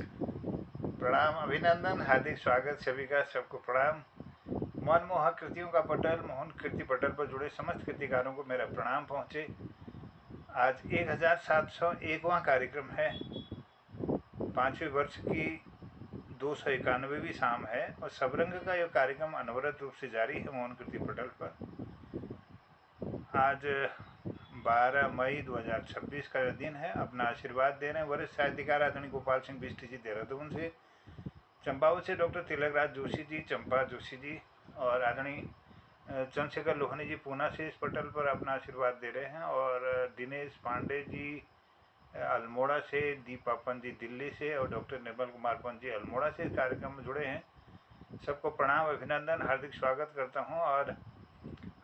प्रणाम, अभिनंदन, हार्दिक स्वागत सभी का, सबको प्रणाम। मनमोहक कृतियों का पटल, मोहन कीर्ति पटल पर जुड़े समस्त कृतिकारों को मेरा प्रणाम पहुँचे। आज 1701वां कार्यक्रम है। 5वें वर्ष की 291वीं शाम है और सबरंग का यह कार्यक्रम अनवरत रूप से जारी है मोहन कीर्ति पटल पर। आज 12 मई 2026 का यह दिन है। अपना आशीर्वाद दे रहे हैं वरिष्ठ साहित्यकार आदरणीय गोपाल सिंह बिष्ट जी देहरादून से, चंपावत से डॉक्टर तिलकराज जोशी जी, चंपा जोशी जी और आदरणीय चंद्रशेखर लोहानी जी पूना से इस पटल पर अपना आशीर्वाद दे रहे हैं, और दिनेश पांडे जी अल्मोड़ा से, दीपापन जी दिल्ली से और डॉक्टर निर्मल कुमार पंत जी अल्मोड़ा से इस कार्यक्रम में जुड़े हैं। सबको प्रणाम, अभिनंदन, हार्दिक स्वागत करता हूं और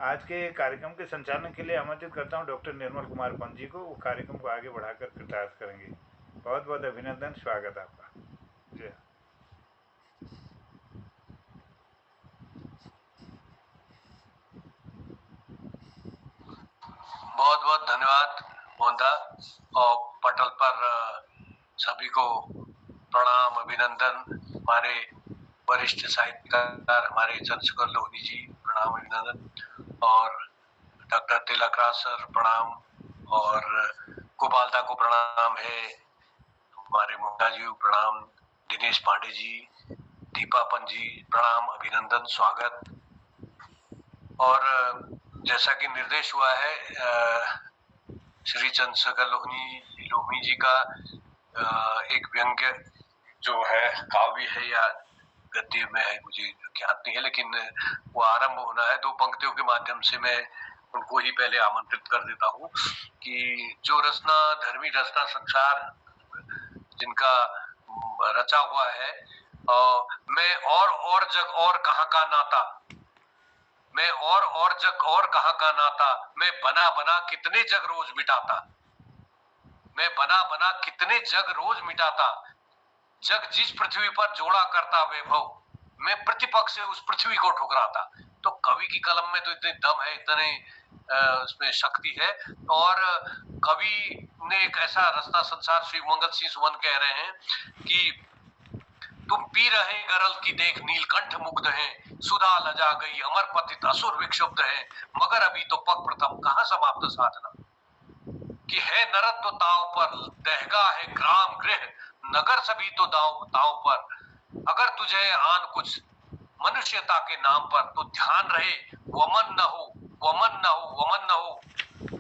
आज के कार्यक्रम के संचालन के लिए आमंत्रित करता हूं डॉक्टर निर्मल कुमार पंत जी को। वो कार्यक्रम को आगे बढ़ाकर कृतार्थ करेंगे। बहुत बहुत अभिनंदन, स्वागत आपका। जय। बहुत बहुत धन्यवाद मोहनदा। और पटल पर सभी को प्रणाम, अभिनंदन। हमारे वरिष्ठ साहित्यकार हमारे चंद्रशेखर लोहानी जी, प्रणाम, अभिनंदन। और डॉक्टर तिलकराज सर प्रणाम, और गोपालदा को प्रणाम है, हमारे मोहनदा जी प्रणाम, दिनेश पांडे जी, दीपापन जी प्रणाम, अभिनंदन, स्वागत। और जैसा कि निर्देश हुआ है श्री चंद्रशेखर लोहानी जी का एक व्यंग्य जो है, काव्य है या गद्य में है मुझे ज्ञात नहीं है, लेकिन वो आरंभ होना है। 2 पंक्तियों के माध्यम से मैं उनको ही पहले आमंत्रित कर देता हूँ कि जो रचना, धर्मी रचना संसार जिनका रचा हुआ है, मैं और जग और कहाँ का नाता, मैं और जग और कहाँ का नाता, मैं बना बना कितने जग रोज मिटाता, मैं बना बना कितने जग रोज मिटाता, जग जिस पृथ्वी पर जोड़ा करता वैभव, मैं प्रतिपक्ष से उस पृथ्वी को ठुकराता। तो कवि की कलम में तो इतने दम है, इतने उसमें शक्ति है। और कवि ने एक ऐसा रचना संसार, श्री मंगल सिंह सुमन कह रहे हैं कि तुम पी रहे गरल की देख नीलकंठ मुग्ध है, सुधा लजा गई अमर पतित असुर विक्षुब्ध है, मगर अभी तो पग प्रथम कहाँ समाप्त साधना, कि है नरत तो ताव पर, दहगा है ग्राम गृह, नगर सभी तो ताव पर, अगर तुझे आन कुछ मनुष्यता के नाम पर, तो ध्यान रहे वमन न हो, वमन न हो, वमन न हो।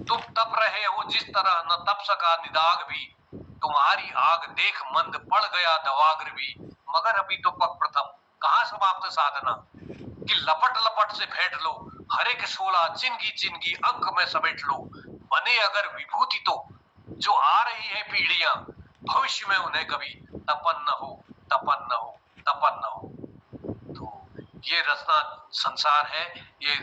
तुम तप रहे हो जिस तरह, न तप सका निदाग भी, तुम्हारी आग देख मंद पड़ गया दवाग्र भी, मगर अभी तो पग प्रथम कहाँ समाप्त साधना, कि लपट लपट से फेंट लो हरे के 16 चिनगी चिनगी अंक में समेट लो, बने अगर विभूति तो जो आ रही है पीढ़ियां, भविष्य में उन्हें कभी तपन न हो, तपन न हो, तपन न हो। तो ये रचना संसार है, ये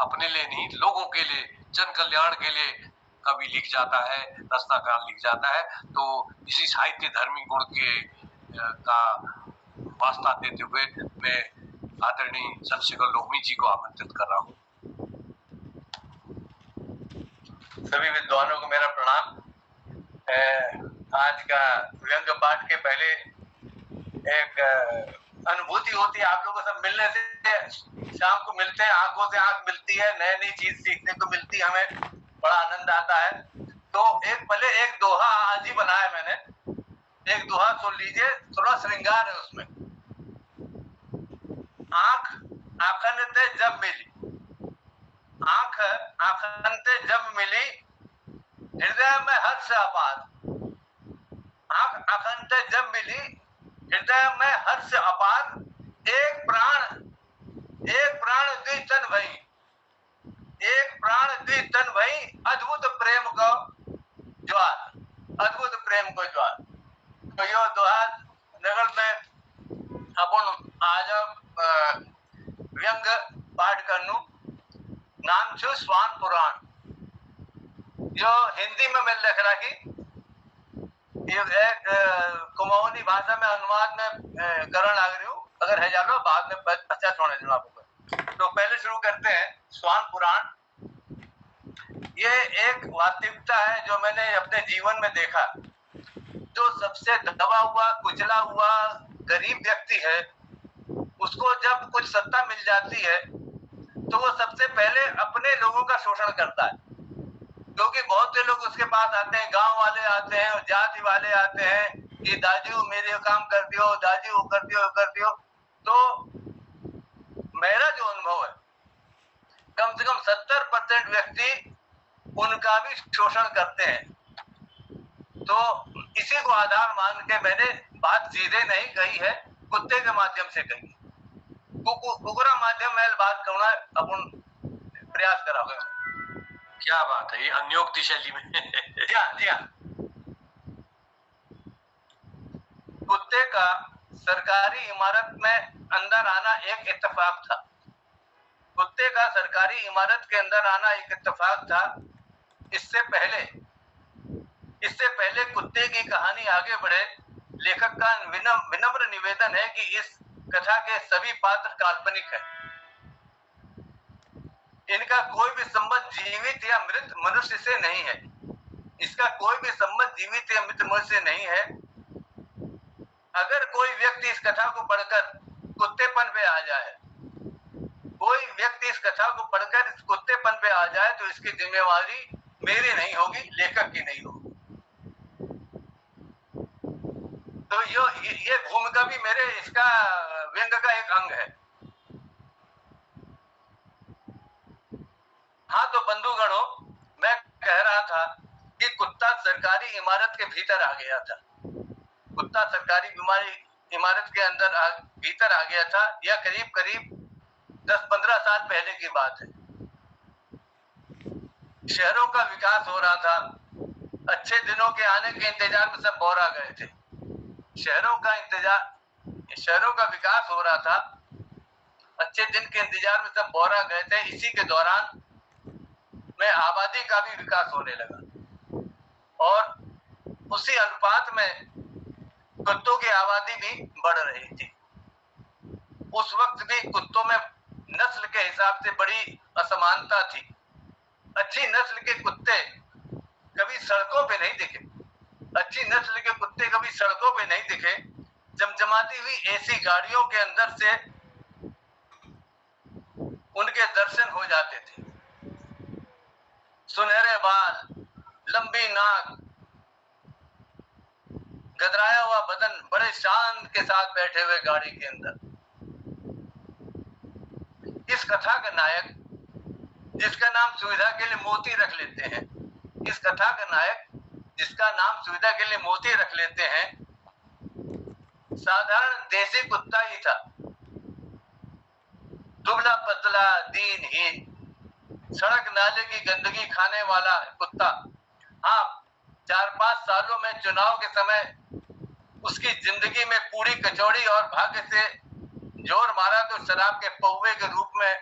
अपने लिए नहीं, लोगों के लिए, जन कल्याण के लिए कवि लिख जाता है, रचनाकार लिख जाता है। तो इसी साहित्य धर्मी गुण के का वास्ता देते हुए मैं आदरणीय चंद्रशेखर लोहानी जी को आमंत्रित कर रहा हूँ। सभी विद्वानों को मेरा प्रणाम। आज का व्यंग्य पाठ के पहले एक अनुभूति होती है, आप लोगों से मिलने से, शाम को मिलते हैं, आंखों से आंख मिलती है, नई नई चीज सीखने को मिलती है, हमें बड़ा आनंद आता है। तो पहले एक दोहा आज ही बनाया मैंने, एक दोहा सुन लीजिए, थोड़ा श्रृंगार है उसमें। आंख आखन ते जब मिली, आंख आखन ते जब मिली, हृदय में हर्ष अपार, आंख आखन ते जब मिली, हृदय में हर्ष अपार, एक प्राण द्वि तन भई, एक प्राण द्वि तन भई, अद्भुत प्रेम को ज्वार, अद्भुत प्रेम को ज्वार। तो यो दोहा नगर में अपन आज व्यंग पाठ करनु, नाम छो स्वान पुराण। जो हिंदी में मैं लिख रहा की, एक कुमाऊनी भाषा में अनुवाद में करण लग रही हूँ, अगर है जानो बाद में अच्छा सुने लो आपको। तो पहले शुरू करते हैं स्वान पुराण। ये एक वास्तविकता है जो मैंने अपने जीवन में देखा। जो जो सबसे दबा हुआ कुचला हुआ गरीब व्यक्ति है, उसको जब कुछ सत्ता मिल जाती है तो वो सबसे पहले अपने लोगों का शोषण करता है, क्योंकि बहुत से लोग उसके पास आते हैं, गांव वाले आते हैं, जाति वाले आते हैं कि दाजू मेरे काम कर दियो, दाजू वो कर दियो, कर दियो। तो मेरा जो अनुभव है, कम से कम 70% व्यक्ति उनका भी शोषण करते हैं। तो इसी को आधार मान के मैंने बात सीधे नहीं कही है, कुत्ते के माध्यम से कही। कुकुरा माध्यम में बात करना अपन प्रयास कराओगे। क्या बात है, ये अन्योक्ति शैली में। जी हाँ। कुत्ते का सरकारी इमारत में अंदर आना एक इत्तेफाक था। कुत्ते का सरकारी इमारत के अंदर आना एक इत्तेफाक था। इससे पहले कुत्ते की कहानी आगे बढ़े, लेखक का विनम्र निवेदन है कि इस कथा के सभी पात्र काल्पनिक हैं। इनका कोई भी संबंध जीवित या मृत मनुष्य से नहीं है। इसका कोई भी संबंध जीवित या मृत मनुष्य से नहीं है। अगर कोई व्यक्ति इस कथा को पढ़कर कुत्तेपन पे आ जाए, कोई व्यक्ति इस कथा को पढ़कर इस कुत्तेपन पे आ जाए, तो इसकी जिम्मेवारी मेरी नहीं होगी, लेखक की नहीं होगी। तो ये भूमिका भी मेरे इसका व्यंग का एक अंग है। हाँ, तो बंधुगणों, मैं कह रहा था कि कुत्ता सरकारी इमारत के भीतर आ गया था। कुत्ता सरकारी इमारत के अंदर भीतर आ गया था। यह करीब 10-15 साल पहले की बात है। शहरों का विकास हो रहा था। अच्छे दिनों के आने के इंतजार में सब बौरा गए थे। शहरों का विकास हो रहा था। अच्छे दिन के इंतजार में सब बौरा गए थे। इसी के दौरान में आबादी का भी विकास होने लगा और उसी अनुपात में कुत्तों की आबादी भी बढ़ रही थी। उस वक्त भी कुत्तों में नस्ल के हिसाब से बड़ी असमानता थी। अच्छी नस्ल के कुत्ते कभी सड़कों पे नहीं दिखे। अच्छी नस्ल के कुत्ते कभी सड़कों पे नहीं दिखे। जमजमाती हुई एसी गाड़ियों के अंदर से उनके दर्शन हो जाते थे। सुनहरे बाल, लंबी नाक, गदराया हुआ बदन, बड़े शान के साथ बैठे हुए गाड़ी के अंदर। इस कथा का नायक, जिसका नाम सुविधा के लिए मोती रख लेते हैं, इस कथा का नायक जिसका नाम सुविधा के लिए मोती रख लेते हैं, साधारण देसी कुत्ता ही था। दुबला पतला, दीनहीन, सड़क नाले की गंदगी खाने वाला कुत्ता। हाँ, 4-5 सालों में चुनाव के समय उसकी जिंदगी में पूरी कचौड़ी और भाग्य से जोर मारा तो शराब के पौवे के रूप में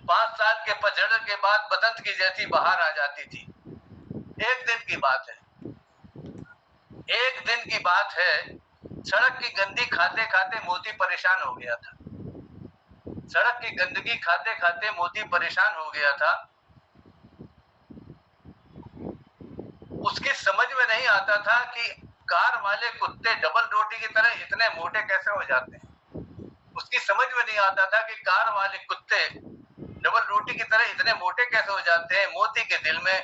5 साल के पचड़े के बाद बसंत की जैसी बहार आ जाती थी। एक दिन की बात है, सड़क की गंदगी खाते खाते मोती परेशान हो गया था। सड़क की गंदगी खाते खाते मोती परेशान हो गया था। उसकी समझ में नहीं आता था कि कार वाले कुत्ते डबल रोटी की तरह इतने मोटे कैसे हो जाते हैं। उसकी समझ में नहीं आता था कि कार वाले कुत्ते डबल रोटी की तरह इतने मोटे कैसे हो जाते हैं। मोती के दिल में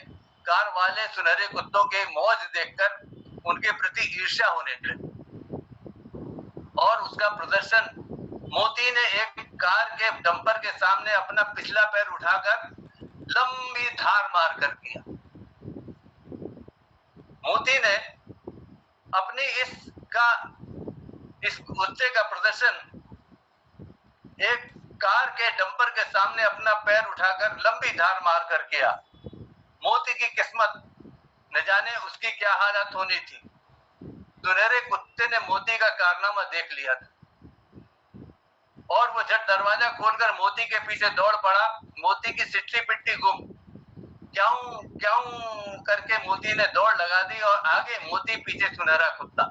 कार वाले सुनहरे कुत्तों के मौज देखकर उनके प्रति ईर्ष्या होने लगी और उसका प्रदर्शन मोती ने एक कार के डंपर के सामने अपना पिछला पैर उठाकर लंबी धार मारकर किया। मोती ने अपनी इस गुस्से का प्रदर्शन एक कार के डंपर के सामने अपना पैर उठाकर लंबी धार मारकर किया। मोती की किस्मत न जाने उसकी क्या हालत होनी थी। सुनहरे कुत्ते ने मोती का कारनामा देख लिया था और वो झट दरवाजा खोलकर मोती के पीछे दौड़ पड़ा। मोती की सिट्टी पिट्टी गुम, क्यों करके मोती ने दौड़ लगा दी और आगे मोती, पीछे सुनहरा कुत्ता।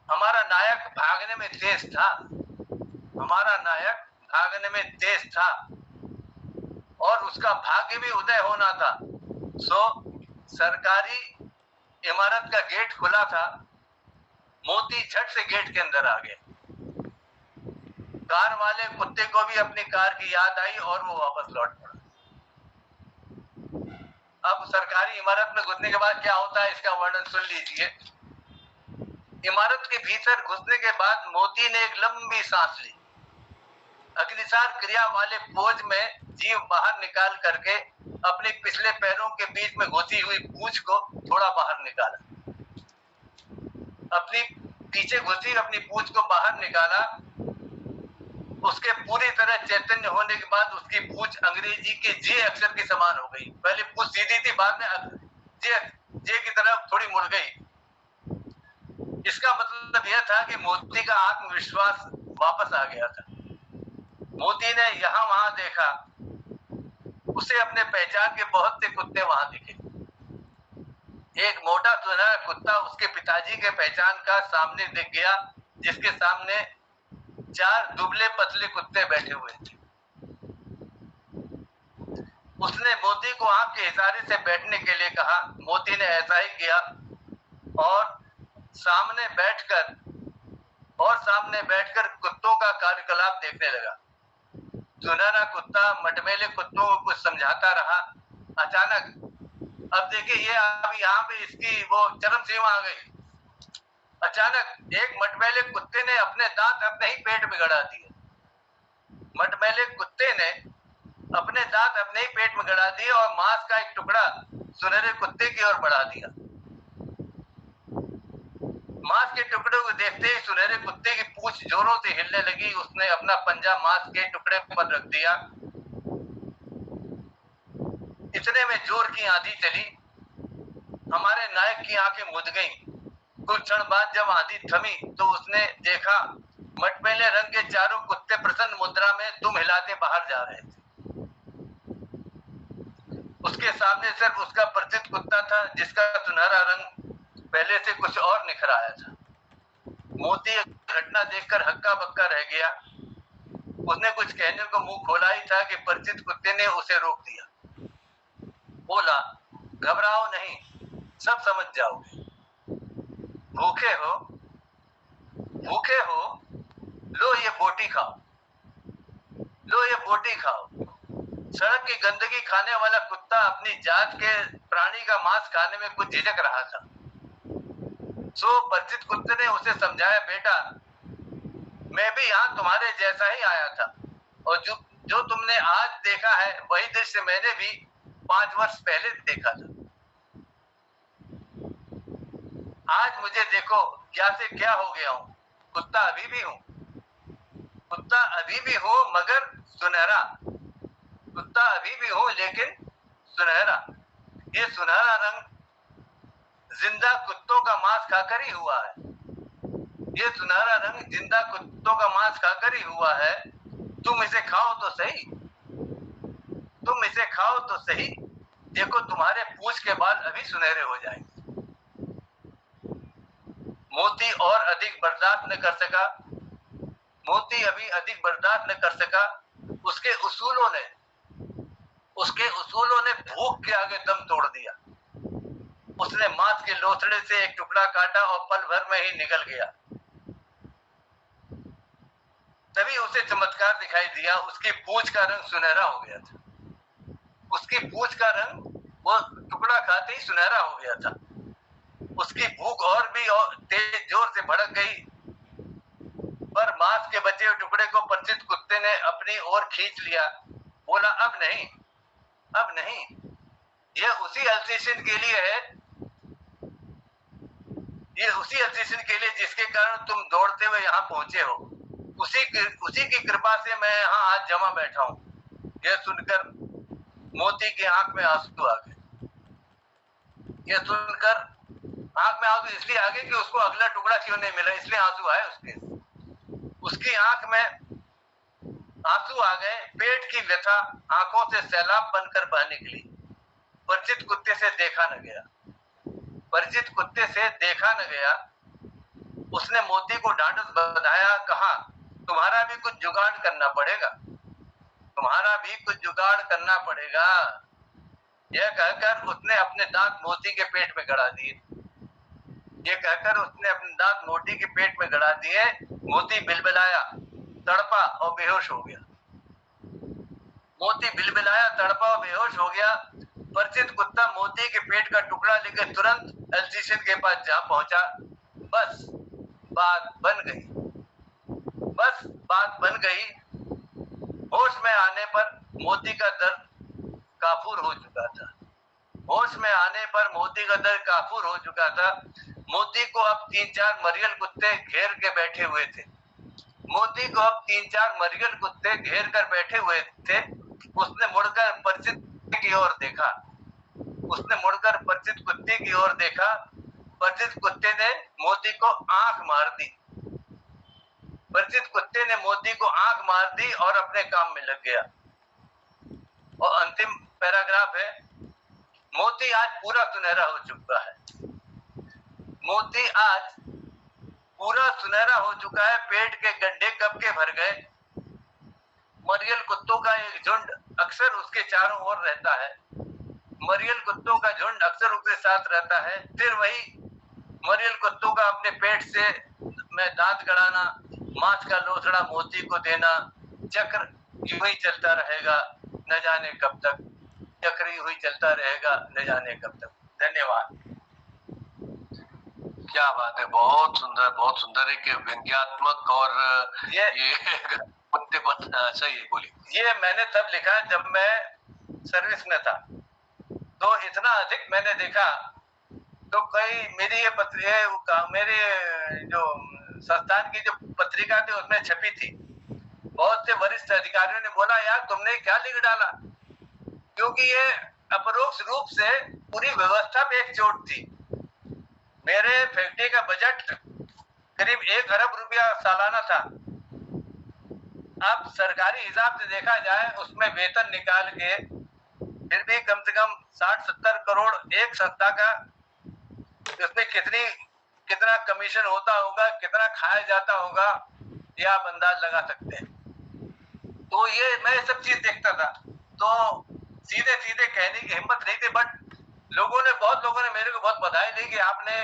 हमारा नायक भागने में तेज था और उसका भाग्य भी उदय होना था। सो सरकारी इमारत का गेट खुला था, मोती झट से गेट के अंदर आ गए। कार वाले कुत्ते को भी अपनी कार की याद आई और वो वापस लौट पड़ा। अब सरकारी इमारत में घुसने के बाद क्या होता है इसका वर्णन सुन लीजिए। इमारत के भीतर घुसने के बाद मोती ने एक लंबी सांस ली। अग्निसार क्रिया वाले पोज में जीव बाहर निकाल करके अपने पिछले पैरों के बीच में घुसी हुई पूंछ को थोड़ा बाहर निकाला। अपनी पीछे घुसी अपनी पूंछ को बाहर निकाला। उसके पूरी तरह चैतन्य होने के बाद उसकी पूंछ अंग्रेजी के जे अक्षर के समान हो गई। पहले पूंछ सीधी थी, बाद में जे की तरफ थोड़ी मुड़ गई। इसका मतलब यह था कि मोती का आत्मविश्वास वापस आ गया था। मोती ने यहाँ वहां देखा, उसे अपने पहचान के बहुत से कुत्ते वहां दिखे। एक मोटा सुनहरा कुत्ता उसके पिताजी के पहचान का सामने दिख गया, जिसके सामने 4 दुबले पतले कुत्ते बैठे हुए थे। उसने मोती को आंख के इशारे से बैठने के लिए कहा। मोती ने ऐसा ही किया और सामने बैठकर कुत्तों का कार्यकलाप देखने लगा। सुनहरा कुत्ता मटमैले कुत्तों को कुछ समझाता रहा। अचानक अब देखिए ये अब यहाँ पे इसकी वो चरम सीमा आ गई। अचानक एक मटमैले कुत्ते ने अपने दांत अपने ही पेट में गड़ा दिए। मटमैले कुत्ते ने अपने दांत अपने ही पेट में गड़ा दिए और मांस का एक टुकड़ा सुनहरे कुत्ते की ओर बढ़ा दिया। मांस के टुकड़े को देखते ही सुनहरे कुत्ते की पूंछ जोरों से हिलने लगी। उसने अपना पंजा मांस के टुकड़े पर रख दिया। इतने में जोर की आंधी चली। हमारे नायक की आंखें मुद गईं। कुछ क्षण बाद जब आंधी थमी तो उसने देखा मटमैले रंग के चारों कुत्ते प्रसन्न मुद्रा में दुम हिलाते बाहर जा रहे थे। उसके सामने सिर्फ उसका परिचित कुत्ता था, जिसका सुनहरा रंग पहले से कुछ और निखर आया था। मोती घटना देखकर हक्का बक्का रह गया। उसने कुछ कहने को मुंह खोला ही था कि परिचित कुत्ते ने उसे रोक दिया। बोला, घबराओ नहीं, सब समझ जाओगे। भूखे हो, लो ये बोटी खाओ, लो ये बोटी खाओ। सड़क की गंदगी खाने वाला कुत्ता अपनी जात के प्राणी का मांस खाने में कुछ झिझक रहा था। सो परिचित कुत्ते ने उसे समझाया, बेटा मैं भी यहाँ तुम्हारे जैसा ही आया था और जो तुमने आज देखा है वही दृश्य मैंने भी 5 वर्ष पहले देखा था। आज मुझे देखो क्या से क्या हो गया हूँ। कुत्ता अभी भी हूँ मगर सुनहरा। कुत्ता अभी भी हूँ लेकिन सुनहरा। ये सुनहरा रंग जिंदा कुत्तों का मांस खाकर ही हुआ है। ये सुनहरा रंग जिंदा कुत्तों का मांस खाकर ही हुआ है। तुम इसे खाओ तो सही। देखो तुम्हारे पूंछ के बाल अभी सुनहरे हो जाएंगे। मोती और अधिक बर्दाश्त न कर सका। मोती अभी अधिक बर्दाश्त न कर सका। उसके उसूलों ने भूख के आगे दम तोड़ दिया। उसने मांस के लोथड़े से एक टुकड़ा काटा और पल भर में ही निगल गया। तभी उसे चमत्कार दिखाई दिया। उसकी पूंछ का रंग सुनहरा हो गया था। उसकी पूंछ का रंग वो टुकड़ा खाते ही सुनहरा हो गया था। उसकी भूख और भी तेज जोर से भड़क गई, पर मांस के बचे हुए टुकड़े को परिचित कुत्ते ने अपनी ओर खींच लिया। बोला, अब नहीं, यह उसी अल्सेशियन के लिए है, जिसके कारण तुम दौड़ते हुए यहाँ पहुंचे हो। उसी की कृपा से मैं यहाँ आज जमा बैठा हूँ। यह सुनकर मोती की आंख में आंसू आ गए। इसलिए आ गए कि उसको अगला टुकड़ा क्यों नहीं मिला, इसलिए आंसू आए उसकी आंख में आंसू आ गए। पेट की व्यथा आंखों से सैलाब बनकर बह निकली। परिचित कुत्ते से देखा न गया। उसने मोती को ढांढस बंधाया, कहा, तुम्हारा भी कुछ जुगाड़ करना पड़ेगा। यह कहकर उसने अपने दांत मोती के पेट में गड़ा दिए। ये कहकर उसने अपने दांत मोती के पेट में गड़ा दिए। मोती बिलबिलाया, तड़पा और बेहोश हो गया। मोती बिलबिलाया, तड़पा और बेहोश हो गया। परिचित कुत्ता मोती के पेट का टुकड़ा लेकर तुरंत एल्सीशियन के पास जा पहुंचा। बस बात बन गई, बस बात बन गई। होश में आने पर मोती का दर्द काफूर हो चुका था। होश में आने पर मोती का दर्द काफूर हो चुका था। मोती को अब 3-4 मरियल कुत्ते घेर के बैठे हुए थे। मोती को अब 3-4 मरियल कुत्ते घेर कर बैठे हुए थे। उसने मुड़कर परिचित की ओर देखा। उसने मुड़कर परिचित कुत्ते की ओर देखा। परिचित कुत्ते ने मोती को आंख मार दी। परिचित कुत्ते ने मोती को आंख मार दी और अपने काम में लग गया। और अंतिम पैराग्राफ है, मोती आज पूरा सुनहरा हो चुका है। मोती आज पूरा सुनहरा हो चुका है। पेट के गड्ढे कब के भर गए। मरियल कुत्तों का एक झुंड अक्सर उसके चारों ओर रहता है। मरियल कुत्तों का झुंड अक्सर उसके साथ रहता है। फिर वही मरियल कुत्तों का अपने पेट से में दांत गड़ाना, मांस का लोथड़ा मोती को देना, चक्र यूं ही चलता रहेगा न जाने कब तक। चक्र यूं ही चलता रहेगा न जाने कब तक। धन्यवाद। क्या बात है, बहुत सुंदर, बहुत सुंदर। एक व्यंग्यात्मक और ये कुत्ते पर सही है, बोलिए। ये मैंने तब लिखा जब मैं सर्विस में था, तो इतना अधिक मैंने देखा। तो कई मेरी मेरे जो संस्थान की जो पत्रिका थी उसमें छपी थी। बहुत से वरिष्ठ अधिकारियों ने बोला, यार तुमने क्या लिख डाला, क्योंकि ये अपरोक्ष रूप से पूरी व्यवस्था पे एक चोट थी। मेरे फैक्ट्री का बजट करीब 1 अरब रुपया सालाना था। अब सरकारी हिसाब से देखा जाए, उसमें वेतन निकाल के फिर भी कम से कम 60-70 करोड़ एक संस्था का, उसमें कितना कमीशन होता होगा, कितना खाया जाता होगा, ये आप अंदाज लगा सकते हैं। तो ये मैं सब चीज देखता था, तो सीधे सीधे कहने की हिम्मत नहीं थी। बट बहुत लोगों ने मेरे को बहुत बधाई दी कि आपने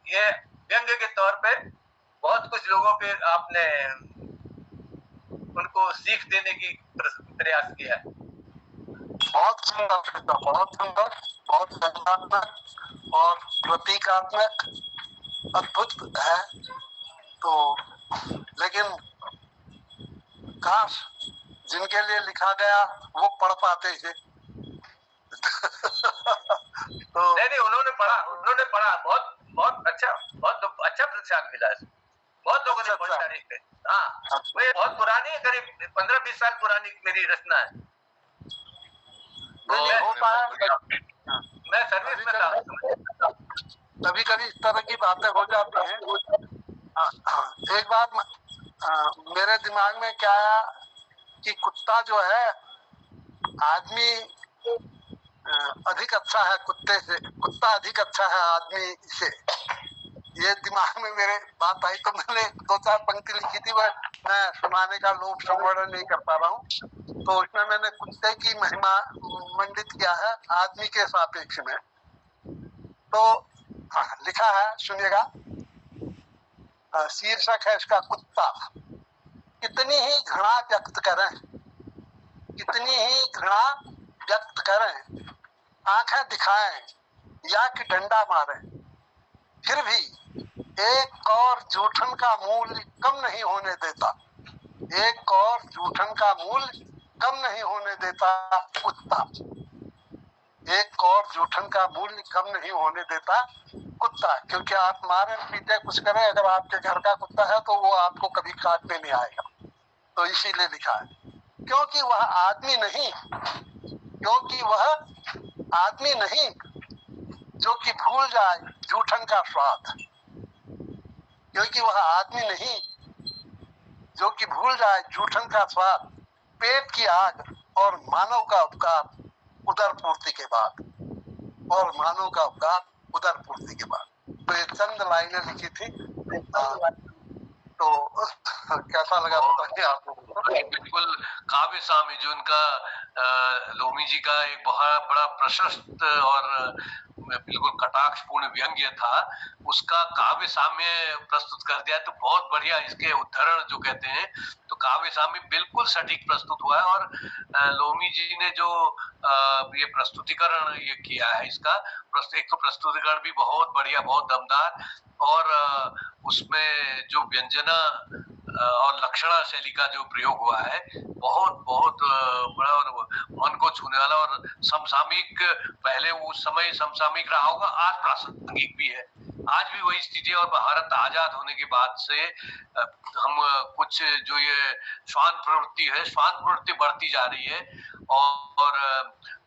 ये व्यंग्य के तौर पे बहुत कुछ लोगों पे आपने उनको सीख देने की प्रयास किया है। बहुत सुंदर, बहुत सुंदर, बहुत व्यंग्यात्मक और प्रतीकात्मक, अद्भुत है। तो लेकिन काश जिनके लिए लिखा गया वो पढ़ पाते हैं। तो नहीं, उन्होंने पढ़ा, बहुत अच्छा प्रतिसाद मिला। बहुत लोगों ने बहुत तारीफ की। हाँ, ये बहुत पुरानी है, करीब 15-20 साल पुरानी मेरी रचना है। होता है, मैं सर्विस में था। कभी कभी इस तरह की बातें हो जाती हैं। एक बार मेरे दिमाग में क्या आया कि कुत्ता जो है, आदमी अधिक अच्छा है कुत्ते से, कुत्ता अधिक अच्छा है आदमी से। ये दिमाग में मेरे बात आई, तो मैंने 2-4 पंक्ति लिखी थी, मैं सुनाने का लोभ संवर्धन नहीं कर पा रहा हूँ। तो उसमें मैंने कुत्ते की महिमा मंडित किया है आदमी के सापेक्ष में। तो लिखा है, सुनिएगा। शीर्षक है इसका, कुत्ता। कितनी ही घृणा व्यक्त करें, कितनी ही घृणा व्यक्त करें, आंखें दिखाएं या कि डंडा मारें, फिर भी एक और जूठन का मूल्य कम नहीं होने देता। एक और जूठन का मूल्य कम नहीं होने देता कुत्ता। एक और जूठन का मूल्य कम नहीं होने देता कुत्ता। क्योंकि आप मारे पीटे कुछ करें, अगर आपके घर का कुत्ता है तो वो आपको कभी काटने नहीं आएगा। तो इसीलिए लिखा है, क्योंकि वह आदमी नहीं, क्योंकि वह आदमी नहीं जो कि भूल जाए जूठन का स्वाद। क्योंकि वह आदमी नहीं जो कि भूल जाए जूठन का स्वाद, पेट की आग और मानव का उपकार उदर पूर्ति के बाद, और मानव का उपकार उदर पूर्ति के बाद। तो ये चंद लाइनें लिखी थी। तो कैसा लगा बताइए आप लोगों को। बिल्कुल काव्य स्वामी जी, उनका लोमी जी का एक बहुत बड़ा प्रशस्त और बिल्कुल कटाक्षपूर्ण व्यंग्य था, उसका काव्य साम्य प्रस्तुत कर दिया। तो बहुत बढ़िया इसके उद्धरण जो कहते हैं, तो काव्य साम्य बिल्कुल सटीक प्रस्तुत हुआ है। और लोमी जी ने जो ये प्रस्तुतिकरण ये किया है, इसका एक तो प्रस्तुतिकरण भी बहुत बढ़िया, बहुत दमदार, और उसमें जो व्यंजना और लक्षणा शैली का जो प्रयोग हुआ है, बहुत बहुत बड़ा और मन को छूने वाला और समसामयिक, पहले उस समय समसामयिक रहा होगा, आज प्रासंगिक भी है। आज भी वही स्थिति है। और भारत आजाद होने के बाद से हम कुछ जो ये श्वान प्रवृत्ति है, श्वान प्रवृत्ति बढ़ती जा रही है। और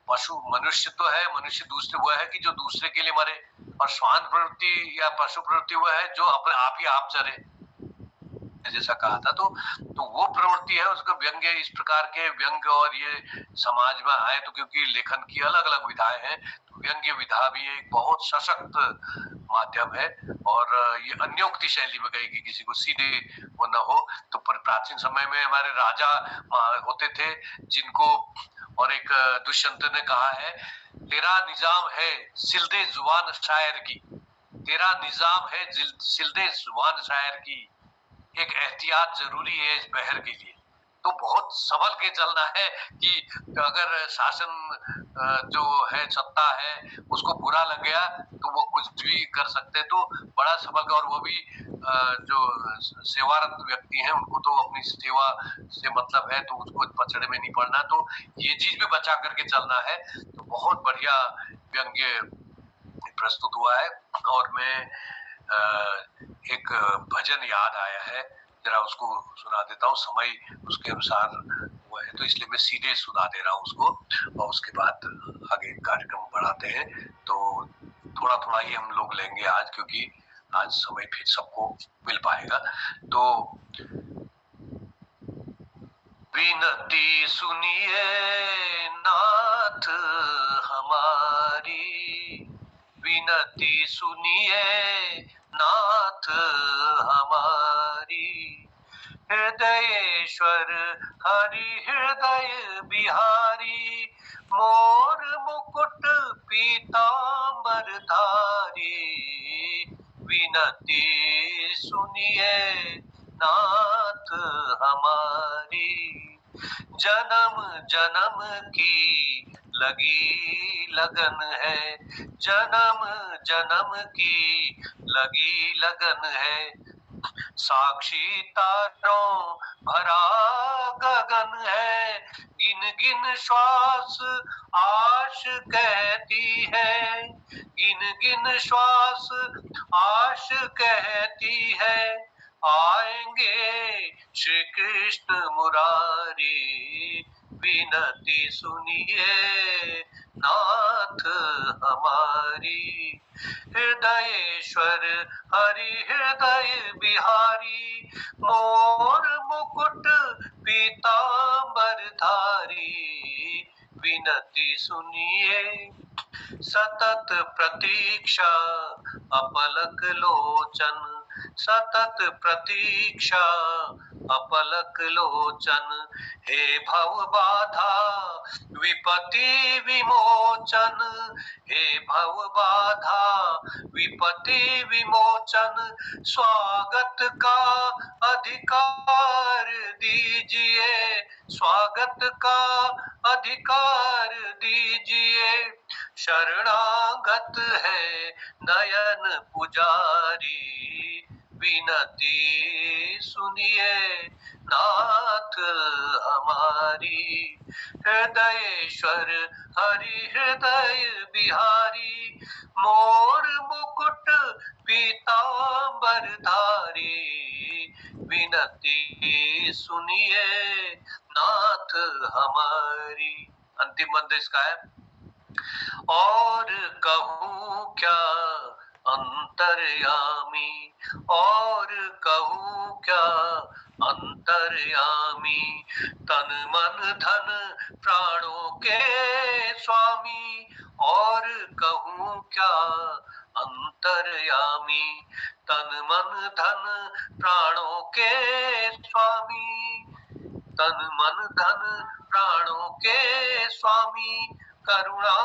पशु मनुष्य तो है, मनुष्य दूसरे वो है कि जो दूसरे के लिए मरे, और श्वान प्रवृत्ति या पशु प्रवृत्ति वो है जो अपने आप ही आप चरे, जैसा कहा था। तो वो प्रवृत्ति है, उसका व्यंग्य, इस प्रकार के व्यंग्य और ये समाज में आए तो, क्योंकि लेखन की अलग अलग विधाएं हैं, तो व्यंग्य विधा भी एक बहुत सशक्त माध्यम है। और ये अन्योक्ति शैली में कहेगी, किसी को सीधे वो न हो। तो प्राचीन समय में हमारे राजा होते थे जिनको, और एक दुष्यंत ने कहा है, तेरा निजाम है सिलदे जुबान शायर की, तेरा निजाम है सिलदे जुबान शायर की, एक एहतियात जरूरी है इस बहर के लिए। तो बहुत संभल के चलना है कि अगर शासन जो है, सत्ता है, उसको बुरा लग गया तो वो कुछ भी कर सकते हैं। तो बड़ा संभल का, और वो भी जो सेवारत व्यक्ति हैं, उनको तो अपनी सेवा से मतलब है, तो उसको पचड़े में नहीं पड़ना, तो ये चीज भी बचा करके चलना है। तो बहुत बढ़िया व्यंग्य प्रस्तुत हुआ है। और मैं एक भजन याद आया है, जरा उसको सुना देता हूँ। समय उसके अनुसार हुआ है, तो इसलिए मैं सीधे सुना दे रहा हूँ उसको, और उसके बाद आगे कार्यक्रम बढ़ाते हैं। तो थोड़ा थोड़ा ही हम लोग लेंगे आज, क्योंकि आज समय फिर सबको मिल पाएगा। तो विनती सुनिए नाथ हमारी, विनती सुनिए नाथ हमारी, हृदयेश्वर हरि हृदय बिहारी, मोर मुकुट पीतांबर धारी, विनती सुनिए नाथ हमारी। जन्म जन्म की लगी लगन है, जन्म जन्म की लगी लगन है, साक्षी तारों भरा गगन है, गिन गिन श्वास आश कहती है, गिन गिन श्वास आश कहती है, आएंगे श्री कृष्ण मुरारी, विनती सुनिए नाथ हमारी, हृदयेश्वर हरि हृदय बिहारी, मोर मुकुट पीतांबर धारी, विनती सुनिए। सतत प्रतीक्षा अपलक लोचन, सतत प्रतीक्षा अपलक लोचन, हे भव बाधा विपत्ति विमोचन, हे भव बाधा विपत्ति विमोचन, स्वागत का अधिकार दीजिए, स्वागत का अधिकार दीजिए, शरणागत है नयन पुजारी, विनती सुनिए नाथ हमारी, हृदयेश्वर हरि हृदय बिहारी, मोर मुकुट पीतांबर धारी, विनती सुनिए नाथ हमारी। अंतिम बंद इसका है, और कहूँ क्या अंतर्यामी, और कहूँ क्या अंतर्यामी, तन मन धन प्राणों के स्वामी, और कहूँ क्या अंतर्यामी, तन मन धन प्राणों के स्वामी, तन मन धन प्राणों के स्वामी, करुणा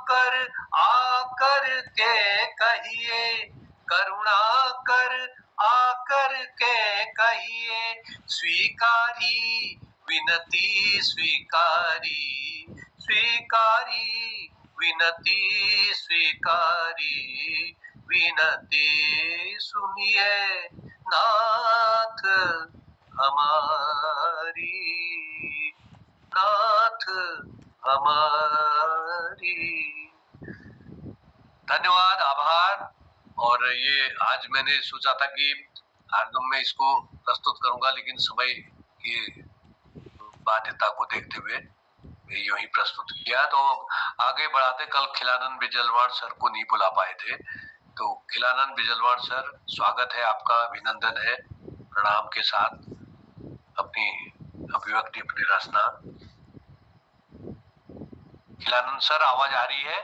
कर आकर के कहिए, करुणा कर आकर के कहिए, स्वीकारी विनती स्वीकारी, स्वीकारी विनती स्वीकारी, विनती सुनिए नाथ हमारी, नाथ हमारी। धन्यवाद, आभार। और ये आज मैंने सोचा था कि आगम में इसको प्रस्तुत करूंगा, लेकिन समय की बाध्यता को देखते हुए यूं ही प्रस्तुत किया। तो आगे बढ़ाते, कल खिलानंद बिजलवाड़ सर को नहीं बुला पाए थे, तो खिलानंद बिजलवाड़ सर, स्वागत है आपका, अभिनंदन है, प्रणाम के साथ अपनी अभिव्यक्ति, अपनी रचना। खिलानंद सर, आवाज आ रही है?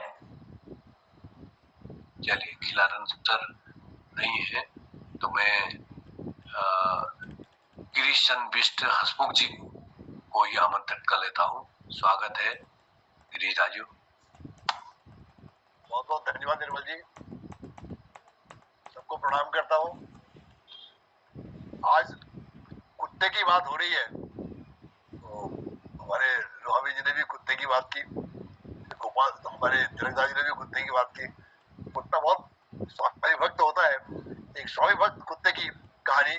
चलिए, खिलानंद सर नहीं है तो मैं गिरीश चंद्र बिष्ट हसमुख जी को ही आमंत्रित कर लेता हूँ। स्वागत है गिरीश राजू। बहुत बहुत धन्यवाद निर्मल जी, सबको प्रणाम करता हूँ। आज कुत्ते की बात हो रही है, तो हमारे लोहावी जी ने भी कुत्ते की बात की, गोपाल हमारे तिलकदास जी ने भी कुत्ते की बात की। कुत्ता बहुत स्वामी भक्त होता है। एक स्वामी भक्त कुत्ते की कहानी,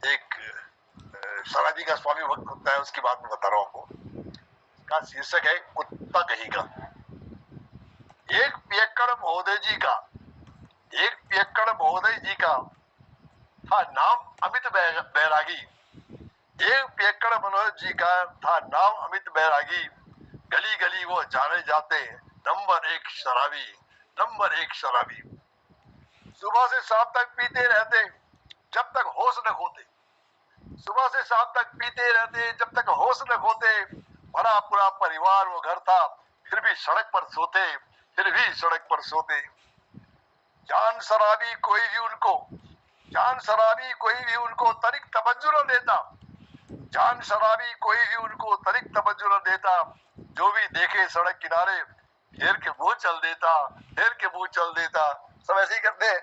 एक शराबी का स्वामी भक्त कुत्ता है, उसकी बात मैं बता रहा हूँ आपको। इसका शीर्षक है कुत्ता कहीं का। एक पियक्कड़ महोदय जी का, एक पियक्कड़ महोदय जी का था नाम अमित बैरागी। एक पियक्कड़ मनोहर जी का था नाम अमित बैरागी। गली गली वो जाने जाते नंबर एक शराबी, नंबर एक शराबी। सुबह से शाम तक पीते रहते जब तक होश न खोते, सुबह से शाम तक पीते रहते जब तक होश न खोते। भरा पूरा परिवार वो घर था, फिर भी सड़क पर सोते, फिर भी सड़क पर सोते। जान शराबी कोई भी उनको, जान शराबी कोई भी उनको तनिक तवज्जो न देता, जान शराबी कोई भी उनको तनिक तवज्जो न देता। जो भी देखे सड़क किनारे फेर के मुंह चल देता, फेर के मुंह चल देता। सब ऐसे ही करते हैं।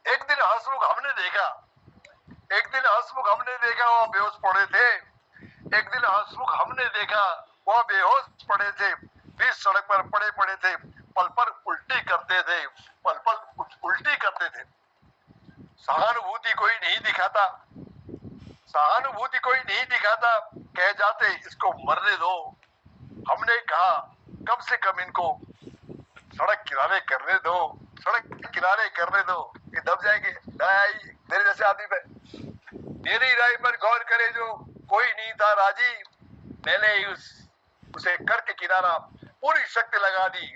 एक दिन हंसमुख हमने देखा, एक दिन हंसमुख हमने देखा वो बेहोश पड़े थे। एक दिन हंसमुख हमने देखा वो बेहोश पड़े थे, बीच सड़क पर पड़े पड़े थे, पल पल उल्टी करते थे, पल पल उल्टी करते थे। सहानुभूति कोई नहीं दिखाता, सहानुभूति कोई नहीं दिखाता, कह जाते इसको मरने दो। हमने कहा कम से कम इनको सड़क किनारे करने दो, सड़क किनारे करने दो, ये दब जाएंगे। मेरे जैसे आदमी पे मेरी राय पर गौर करे जो कोई नहीं था राजी। मैंने ही उसे करके किनारा पूरी शक्ति लगा दी,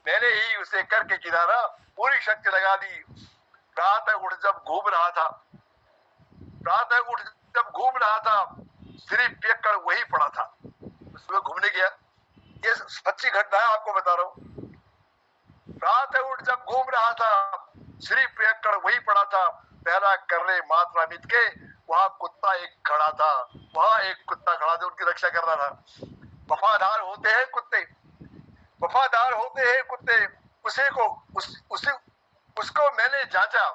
मैंने ही उसे करके किनारा पूरी शक्ति लगा दी। रात उठ जब घूम रहा था, रात उठ जब घूम रहा था, सिर्फ पियक्कड़ वही पड़ा था। उसमें घूमने गया, ये सच्ची घटना है, आपको बता रहा हूँ। रात उठ जब घूम रहा था, सिर्फ पियक्कड़ वही पड़ा था। पहला करने मात्रा मिट के वहां कुत्ता एक खड़ा था, वहां एक कुत्ता खड़ा था, उनकी रक्षा कर रहा था। वफादार होते हैं कुत्ते, वफादार होते हैं कुत्ते। उसे को उसको मैंने जांचा,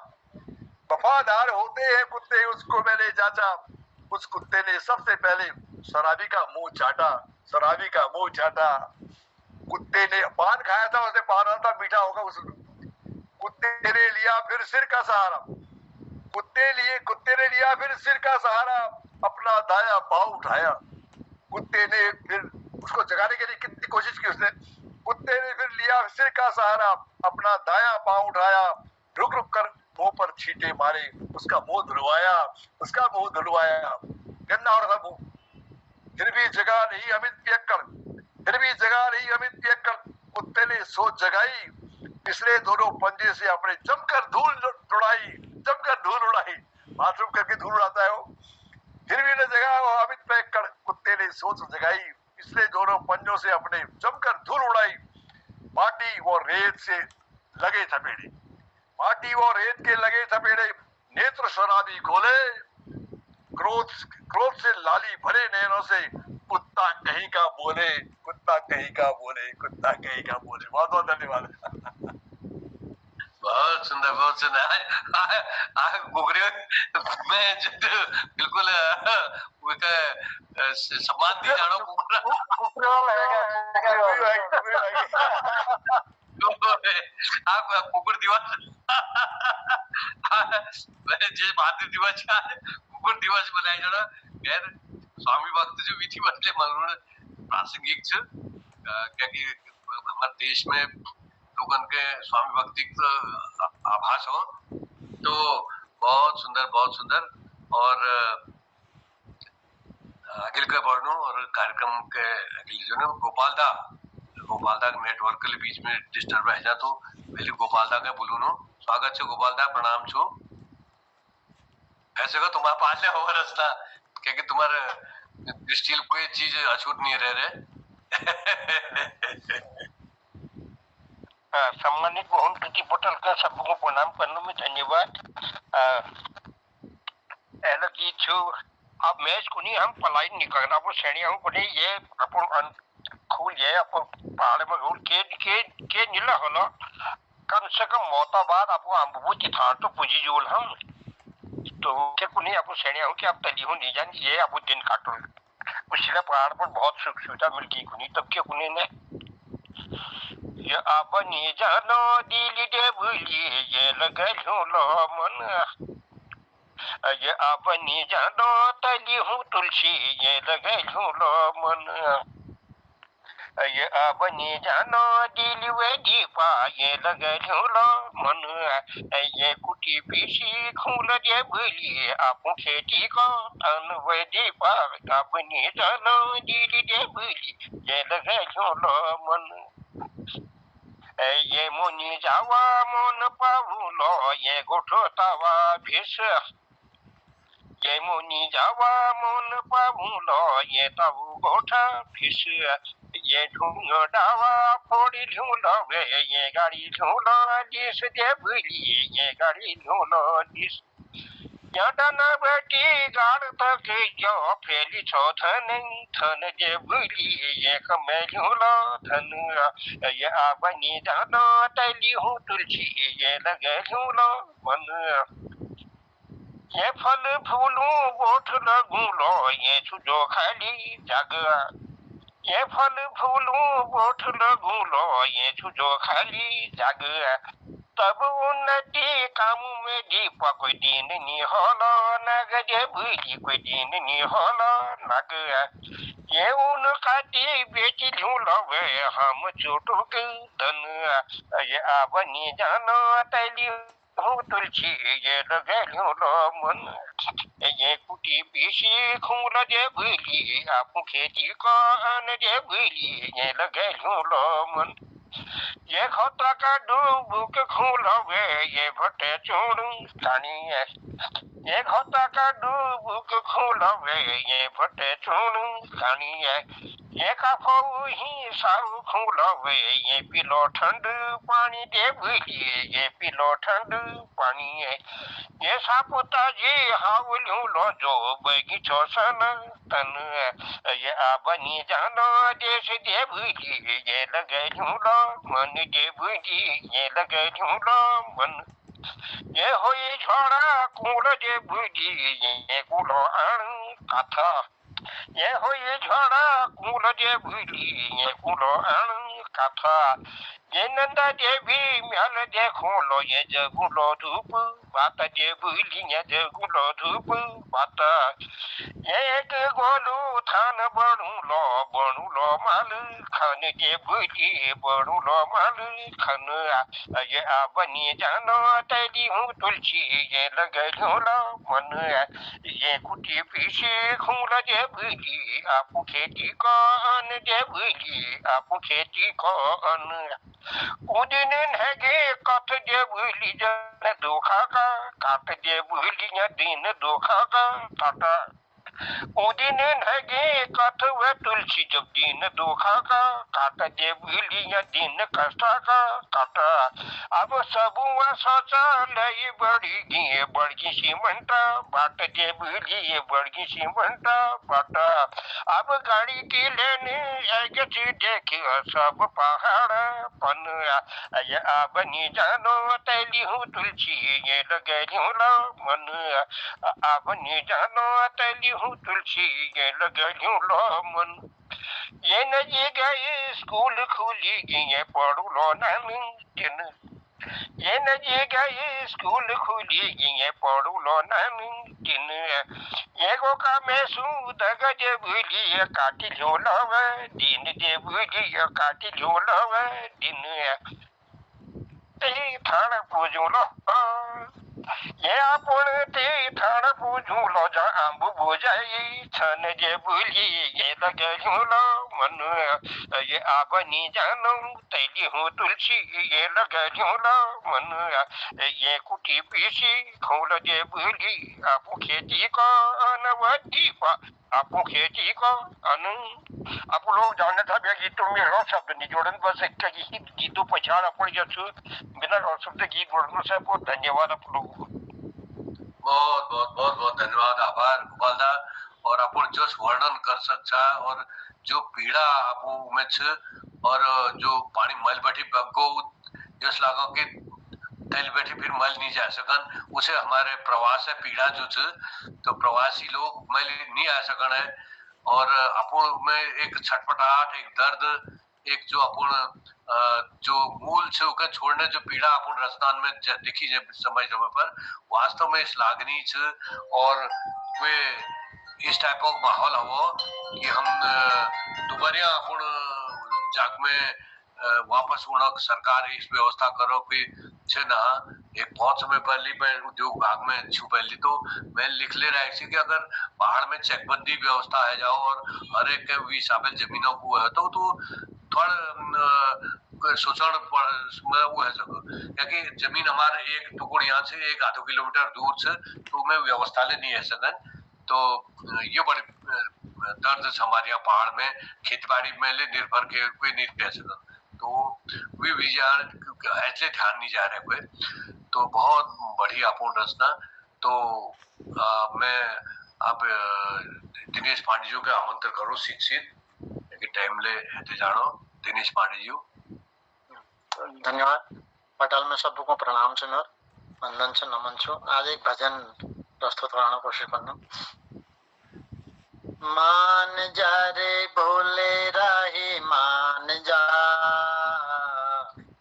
वफादार होते हैं कुत्ते, उसको मैंने जांचा। उस कुत्ते ने सबसे पहले शराबी का मुंह चाटा, शराबी का मुंह चाटा। कुत्ते ने पान खाया था, उसने पान था मीठा होगा उस कुत्ते ने लिया फिर सिर का सहारा, कुत्ते ने लिया फिर सिर का सहारा, अपना दाया पांव उठाया। कुत्ते ने फिर उसको जगाने के लिए कितनी कोशिश की उसने। कुत्ते ने फिर लिया सिर का सहारा, अपना दाया पांव उठाया। रुक रुक कर मुंह पर छींटे मारे, उसका मुंह धुलवाया, उसका मुंह धुलवाया। गंदा हो रहा था मुंह, फिर भी जगा नहीं अमित पियक्कड़, फिर भी जगा नहीं अमित पियक्कड़। कुत्ते ने सोच जगाई, पिछले दोनों पंजे से अपने जमकर धूल उड़ाई, जमकर धूल उड़ाई। बाथरूम करके धूल उड़ाता है वो। फिर भी न जगा वो अमित पियक्कड़। कुत्ते ने सोच जगाई, पिछले दोनों पंजों से अपने जमकर धूल उड़ाई। माटी वो रेत से लगे थपेड़े, माटी वो रेत के लगे थपेड़े। नेत्र शराबी खोले, क्रोध से लाली भरे नयनों से कुत्ता कहीं का बोले, कुत्ता कहीं का बोले, कुत्ता कहीं का बोले। बहुत बहुत धन्यवाद। बहुत सुंदर, बहुत सुंदर। घुघरे में बिल्कुल सम्मान दी जानो आप कुकुर दिवस जे भारतीय दिवस कुकुर दिवस मनाए जाना गैर स्वामी भक्त जो विधि बदले मगरुण प्रासंगिक छ क्योंकि हमारे देश में लोगन के स्वामी भक्ति आभास हो। तो बहुत सुंदर, बहुत सुंदर। और अगिल के बढ़नो और कार्यक्रम के अगिल जो ना गोपालदा नेटवर्क के बीच में डिस्टर्ब रह जा तो पहले गोपालदा के बोलूनो स्वागत छो। गोपालदा प्रणाम छो। ऐसे को तुम्हारे पास ले हो रस्ता क्योंकि तुम्हारे स्टील कोई चीज अछूत नहीं रह रहे। सम्मानित मोहन कृति पोर्टल का सबको प्रणाम करने में धन्यवाद। गीत छू अब मैच को नहीं हम पलाई निकलना वो श्रेणी हम को नहीं ये अपन खूल ये अपन पहाड़ में घूर के नीला होना कम से कम मौता बाद आपको अम्बू था तो पूजी जोल हम तो के को नहीं आपको श्रेणी हो कि आप तली हो नहीं जान ये आपको दिन काटो उसका पहाड़ पर बहुत सुख सुविधा मिलती को नहीं तब के को नहीं ये आपनी जानो दिल दे भूली ये लगे झूलो मन ये आपनी जानो तली हूँ तुलसी ये लगे झूलो मन ये आपनी जानो दिल वे दीपा ये लगे झूलो मन ये कुटी पीसी खूल दे भूली आप खेती को अन वे दीपा आपनी जानो दिल दे भूली ये लगे झूलो मन ये मुनि जावा मन पावुलो ये गोठो तावा भिस ये मुनि जावा मन पावुलो ये तावु गोठा भिस ये ढूंढ डावा फोड़ी ढूंढो वे ये गाड़ी ढूंढो दिस दे भूली ये गाड़ी ढूंढो दिस यादना बेटी गाड़ तक जो फैली छो धन धन जे भूली ये कमे झूलो धन ये आबनी जानो तली हूँ तुलसी ये लगे झूलो मन ये फल फूलू गोठ लगूलो ये छुजो खाली जग ये फल फूलू गोठ लगूलो ये छुजो खाली जग तब उन्नति काम में दीप कोई दिन नहीं होला नग जे भूली कोई दिन नहीं होला नग ये उनका दी बेटी झूलो वे हम छोटू के धन ये आबनी जानो तली हूँ तुलसी ये लगे झूलो मन ये कुटी पीसी खूल जे भूली आप खेती को अन जे भूली ये लगे झूलो मन ये खोता का डूबुक खूलो वे ये भटे चूड़ू तानी ये खोता का डूबुक खूलो वे ये भटे चूड़ू तानी ये काफो ही सारू खूलो वे ये पिलो ठंड पानी दे भूली ये पिलो ठंड पानी ये सापुता जी हावलू लो जो बगीचो सन तन ये आबनी जानो देश दे भूली ये लगे झूलो मन जे भूली ये लगे झूलो मन ये होई छोड़ा कूड़ जे भूली ये कूड़ो अण कथा ये होई छोड़ा कूड़ जे भूली ये कूड़ो अण कथा ये नंदा देवी म्याल देखो लो ये जगुलो धूप बात जे भूली ये जगुलो धूप बात ये एक गोलू थान बनू लो माल खन जे भूली बनू लो माल खन ये आबनी जानो तली हूँ तुलसी ये लगे झूलो मन ये कुटी पीसी खूल जे भूली आप खेती को अन जे भूली आप खेती को अन उदिन है कथ जे भूली जन दुखा का काट जे भूली दिन दुखा का टाटा उदिन नगे कथव तुलसी जब दिन दुखा का काट दे भूलिया दिन कष्टा का काटा अब सबुआ शौचालय बड़ी गिए बड़गी सीमंटा बाट दे भूलिए बड़गी सीमंटा बाटा अब गाड़ी की लेने आगे देखे सब पहाड़ पन अब नी जानो तैली हूँ तुलसी ये लगे ला मन अब नी जानो तैली हूँ तुलसी ये लगे लो मन ये नजी गए स्कूल खुली गई पढ़ू लो दिन ये नजी गए स्कूल खुली गई पढ़ू लो दिन ये गो का मैं सूदग जे भूली काटी झोलव दिन जे भूली काटी झोलव दिन ते थान पूजुलो ये आपण ते थान पूजुलो जा आंबू बोजाई छन जे भूली ये लगे झूलो मन ये आबनी जानो तैली हूँ तुलसी ये लगे झूलो मन ये कुटी पीसी खोल जे भूली आपू खेती को अनवधी आपू खेती को अनु आप लोग जानते था भैया गीतों में रो शब्द नहीं जोड़न बस एक गीतों पछाड़ पड़ जाते बिना रो शब्द गीत जोड़ने से बहुत धन्यवाद आप लोगों को बहुत धन्यवाद आभार गोपालदा और आप जो वर्णन कर सकता और जो पीड़ा आपको में छ और जो पानी मल बैठी बग्गो जस लागो कि तेल बैठी फिर मल नहीं जा सकन उसे हमारे प्रवास है पीड़ा जो छ तो प्रवासी लोग मल नहीं आ सकन है और अपन में एक छटपटाहट एक दर्द एक जो अपन जो मूल से उके छोड़ने जो पीड़ा अपन रसदान में दिखी समय पर वास्तव में श्लाघनीय छ और वे इस टाइप का माहौल हो कि हम दोबारा अपन जाग में वापस उड़क सरकार इस व्यवस्था करो कि छे ना एक बहुत समय पहले मैं उद्योग भाग में छू पहली तो मैं लिख ले रहा है कि अगर पहाड़ में चेकबंदी व्यवस्था है जाओ और हर एक के हिसाब से जमीनों को है तो थोड़ा शोषण वो है सको क्योंकि जमीन हमारे एक टुकड़ यहाँ से एक आधो किलोमीटर दूर से तो मैं व्यवस्था ले नहीं है सकन तो ये बड़े दर्द हमारे यहाँ पहाड़ में खेतबाड़ी में ले निर्भर के कोई नहीं रह सकन तो वे विचार ऐसे ध्यान नहीं जा रहे कोई तो बहुत बढ़िया पूर्ण रचना तो मैं अब दिनेश पांडे जी का आमंत्रण करूँ शिक्षित टाइम ले हेते जानो दिनेश पांडे जी धन्यवाद पटाल में सबको प्रणाम सुनर वंदन से नमन छो आज एक भजन प्रस्तुत करना कोशिश करना मान जा रे भोले राही मान जा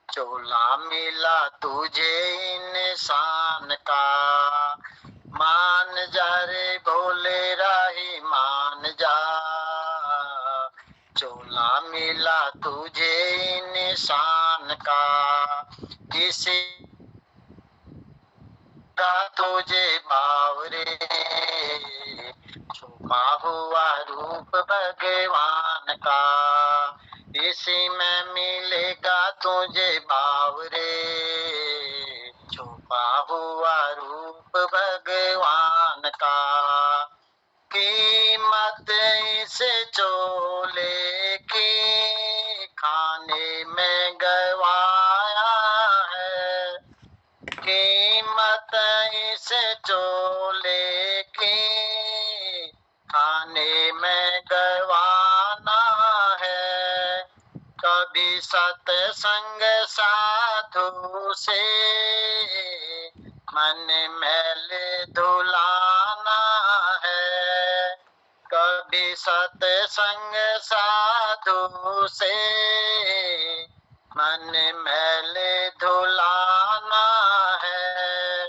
चोला मिला तुझे इंसान का मान जा रे भोले राही मान जा चोला मिला तुझे इंसान का किसी का तुझे बावरे छुपा हुआ रूप भगवान का इसी में मिलेगा तुझे बावरे छुपा हुआ रूप भगवान का कीमत इस चोले की खाने में गवाया है कीमत इस चोले की खाने में गवाना है कभी सत्संग साधु से मन मैल धुलाना है कभी सत्संग साधु से मन मैल धुलाना है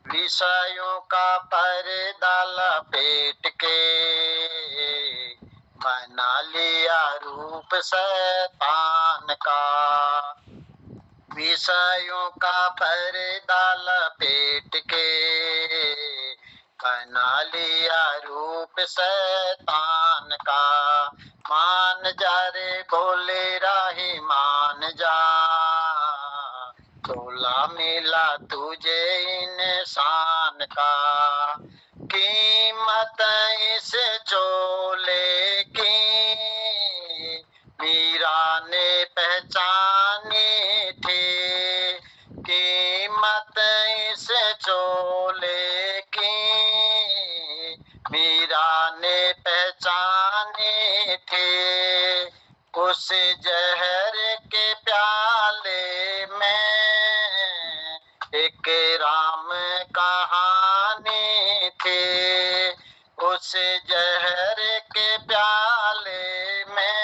विषयों का पर्दा लपेट के बना लिया रूप शैतान का विषयों का पर्दा लपेट के बना लिया रूप शैतान का मान जा रे भोले राही मान जा चोला मिला तुझे इंसान का कीमत इस चोले की मीरा ने पहचानी थी। कीमत इस चोले की मीरा ने पहचानी थी। उस जहर के प्याले में एक राम कहानी थी। उस जहर के प्याले में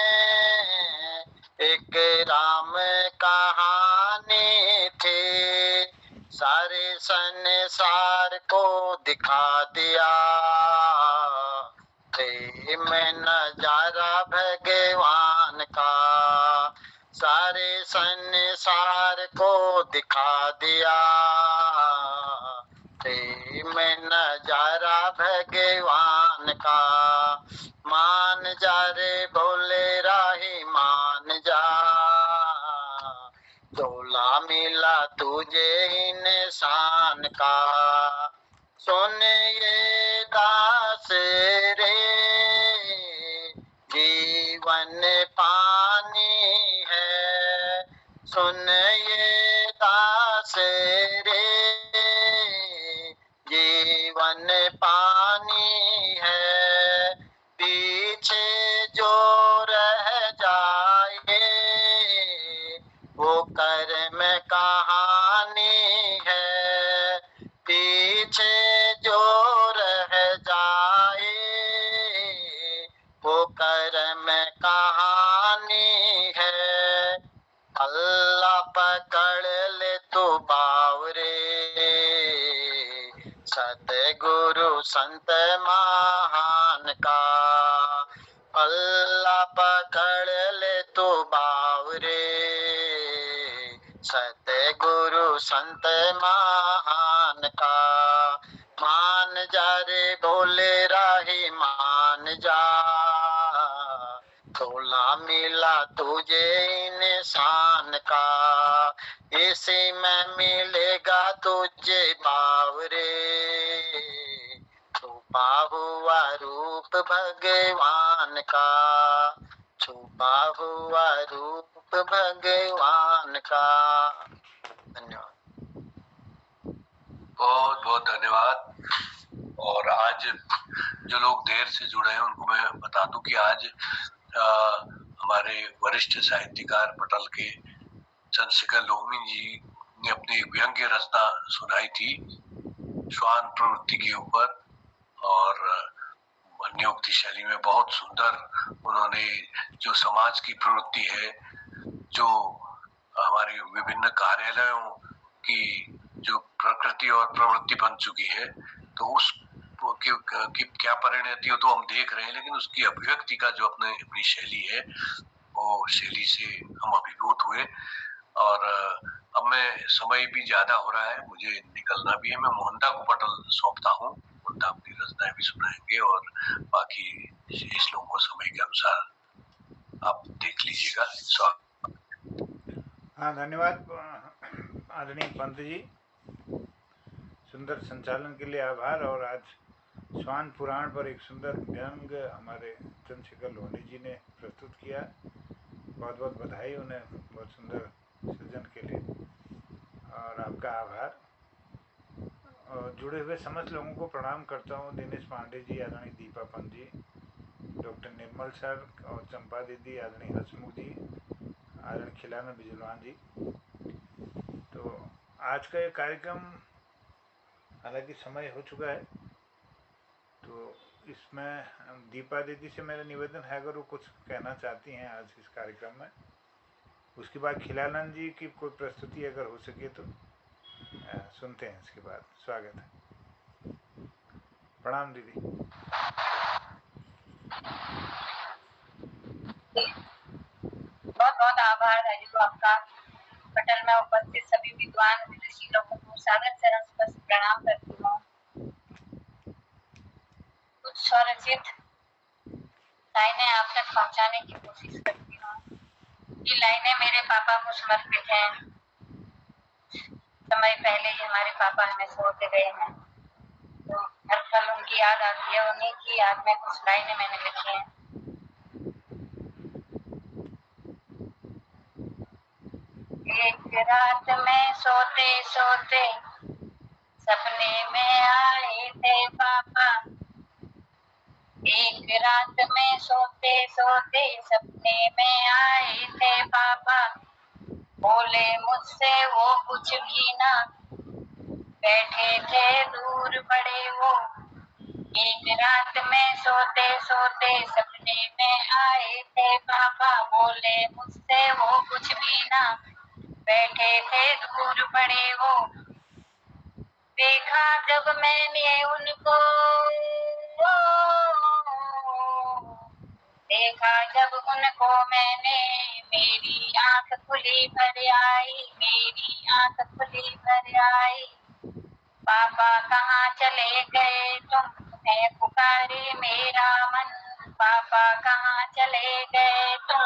एक राम कहानी थी। सारे संसार को दिखा दिया प्रेम नजारा भगवान का। सारे संसार को दिखा दिया प्रेम नजारा भगवान का। मान जा रे भोले राही मान जा, चोला मिला तुझे इंसान का। सुन ये दास रे जीवन पानी है। सुन ये दास रे जीवन पानी है। पीछे जो रह जाए वो कर्म कहानी है। पीछे जो रह जाए वो कर्म कहानी है। अल्लाह पकड़ ले तू बावरे, सतगुरु संत महान का। अल्लाह पकड़ ले तू बावरे, सतगुरु संत महान का। मान जा रे भोले राही मान जा, चोला मिला तुझे इंसान का। इसी में मिलेगा तुझे बावरे, छुपा हुआ रूप भगवान का। छुपा हुआ रूप भगवान का। धन्यवाद। बहुत बहुत धन्यवाद। और आज जो लोग देर से जुड़े हैं उनको मैं बता दूं कि आज हमारे वरिष्ठ साहित्यकार पटल के चंद्रशेखर लोहमी जी ने अपनी एक व्यंग्य रचना सुनाई थी श्वान प्रवृत्ति के ऊपर, और अन्योक्ति शैली में बहुत सुंदर उन्होंने जो समाज की प्रवृत्ति है, जो हमारे विभिन्न कार्यालयों की जो प्रकृति और प्रवृत्ति बन चुकी है, तो उस की क्या परिणति हो तो हम देख रहे हैं, लेकिन उसकी अभिव्यक्ति का जो अपनी शैली है वो शैली से हम अभिभूत हुए। और अब मैं समय भी ज्यादा हो रहा है, मुझे निकलना भी है। मैं मोहनदा को पटल सौंपता हूँ। मोहनदा अपनी रचनाएं भी सुनाएंगे और बाकी शेष लोगों को समय के अनुसार आप देख लीजिएगा। स्वागत। हाँ, धन्यवाद आदरणीय पंत जी, सुंदर संचालन के लिए आभार। और आज स्वान पुराण पर एक सुंदर व्यंग हमारे चंद्रशेखर लोहनी जी ने प्रस्तुत किया। बहुत बहुत बधाई उन्हें बहुत सुंदर सृजन के लिए, और आपका आभार। और जुड़े हुए समस्त लोगों को प्रणाम करता हूँ। दिनेश पांडे जी, आदरणीय दीपा पंत जी, डॉक्टर निर्मल सर और चंपा दीदी, आदरणीय हसमुख जी, आदरणीय खिलाना बिजलवान जी। तो आज का ये कार्यक्रम हालांकि समय हो चुका है, तो इसमें दीपा दीदी से मेरा निवेदन है, अगर वो कुछ कहना चाहती हैं आज इस कार्यक्रम में। उसके बाद खिलानंद जी की कोई प्रस्तुति अगर हो सके तो सुनते हैं। इसके बाद स्वागत है। प्रणाम दीदी। बहुत बहुत आभार है जो आपका। पटल में उपस्थित सभी विद्वान विदुषी लोगों को सादर चरण से प्रणाम करती हूँ। कुछ स्वरचित लाइनें आप तक पहुँचाने की कोशिश करती हूँ। ये लाइनें मेरे पापा को समर्पित हैं। समय पहले ही हमारे पापा हमें छोड़ के गए हैं, तो हर कल उनकी याद आती है, उन्हीं की याद में कुछ लाइनें मैंने लिखी हैं। एक रात में सोते सोते सपने में आए थे पापा, एक रात में सोते सोते सपने में आए थे पापा, बोले मुझसे वो कुछ भी ना, बैठे थे दूर बड़े वो। एक रात में सोते सोते सपने में आए थे पापा, बोले मुझसे वो कुछ भी ना, बैठे थे दूर बड़े वो। देखा जब मैंने उनको, देखा जब उनको मैंने, मेरी आंख खुली भर आई, मेरी आंख खुली भर आई। पापा कहाँ चले गए तुम, तुम्हें पुकारे मेरा मन, पापा कहाँ चले गए तुम,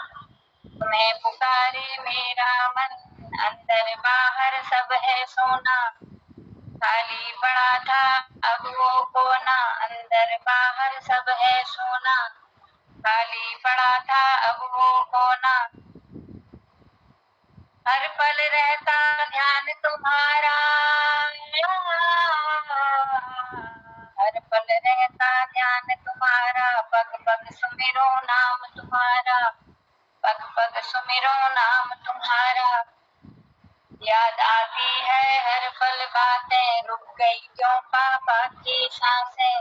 तुम्हें पुकारे मेरा मन। अंदर बाहर सब है सोना, खाली पड़ा था अब वो कोना, अंदर बाहर सब है सोना, खाली पड़ा था अब वो कोना। हर पल रहता ध्यान तुम्हारा, हर पल रहता ध्यान तुम्हारा, पग पग सुमिरो नाम तुम्हारा, पग पग सुमिरो नाम तुम्हारा। याद आती है हर पल बातें, रुक गई क्यों पापा की सांसें,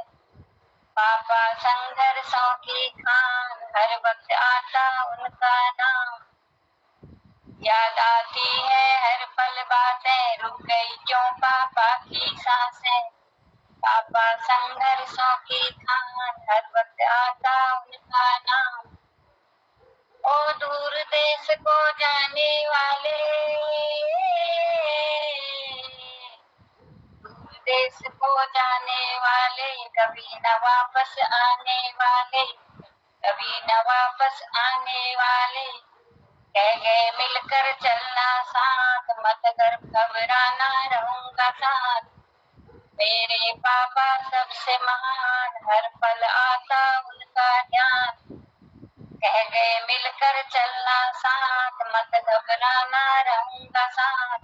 पापा संघर्षों की खान, हर वक्त आता उनका नाम। याद आती है हर पल बातें, रुक गई क्यों पापा की सांसें, पापा संघर्षों की खान, हर वक्त आता उनका नाम। ओ दूर देश को जाने वाले, दूर देश को जाने वाले, कभी न वापस आने वाले, कभी न वापस आने वाले। कह गए मिलकर चलना साथ, मत कर घबराना रहूंगा साथ। मेरे पापा सबसे महान, हर पल आता उनका ध्यान। कह गए मिलकर चलना साथ, मत घबराना रहूंगा साथ।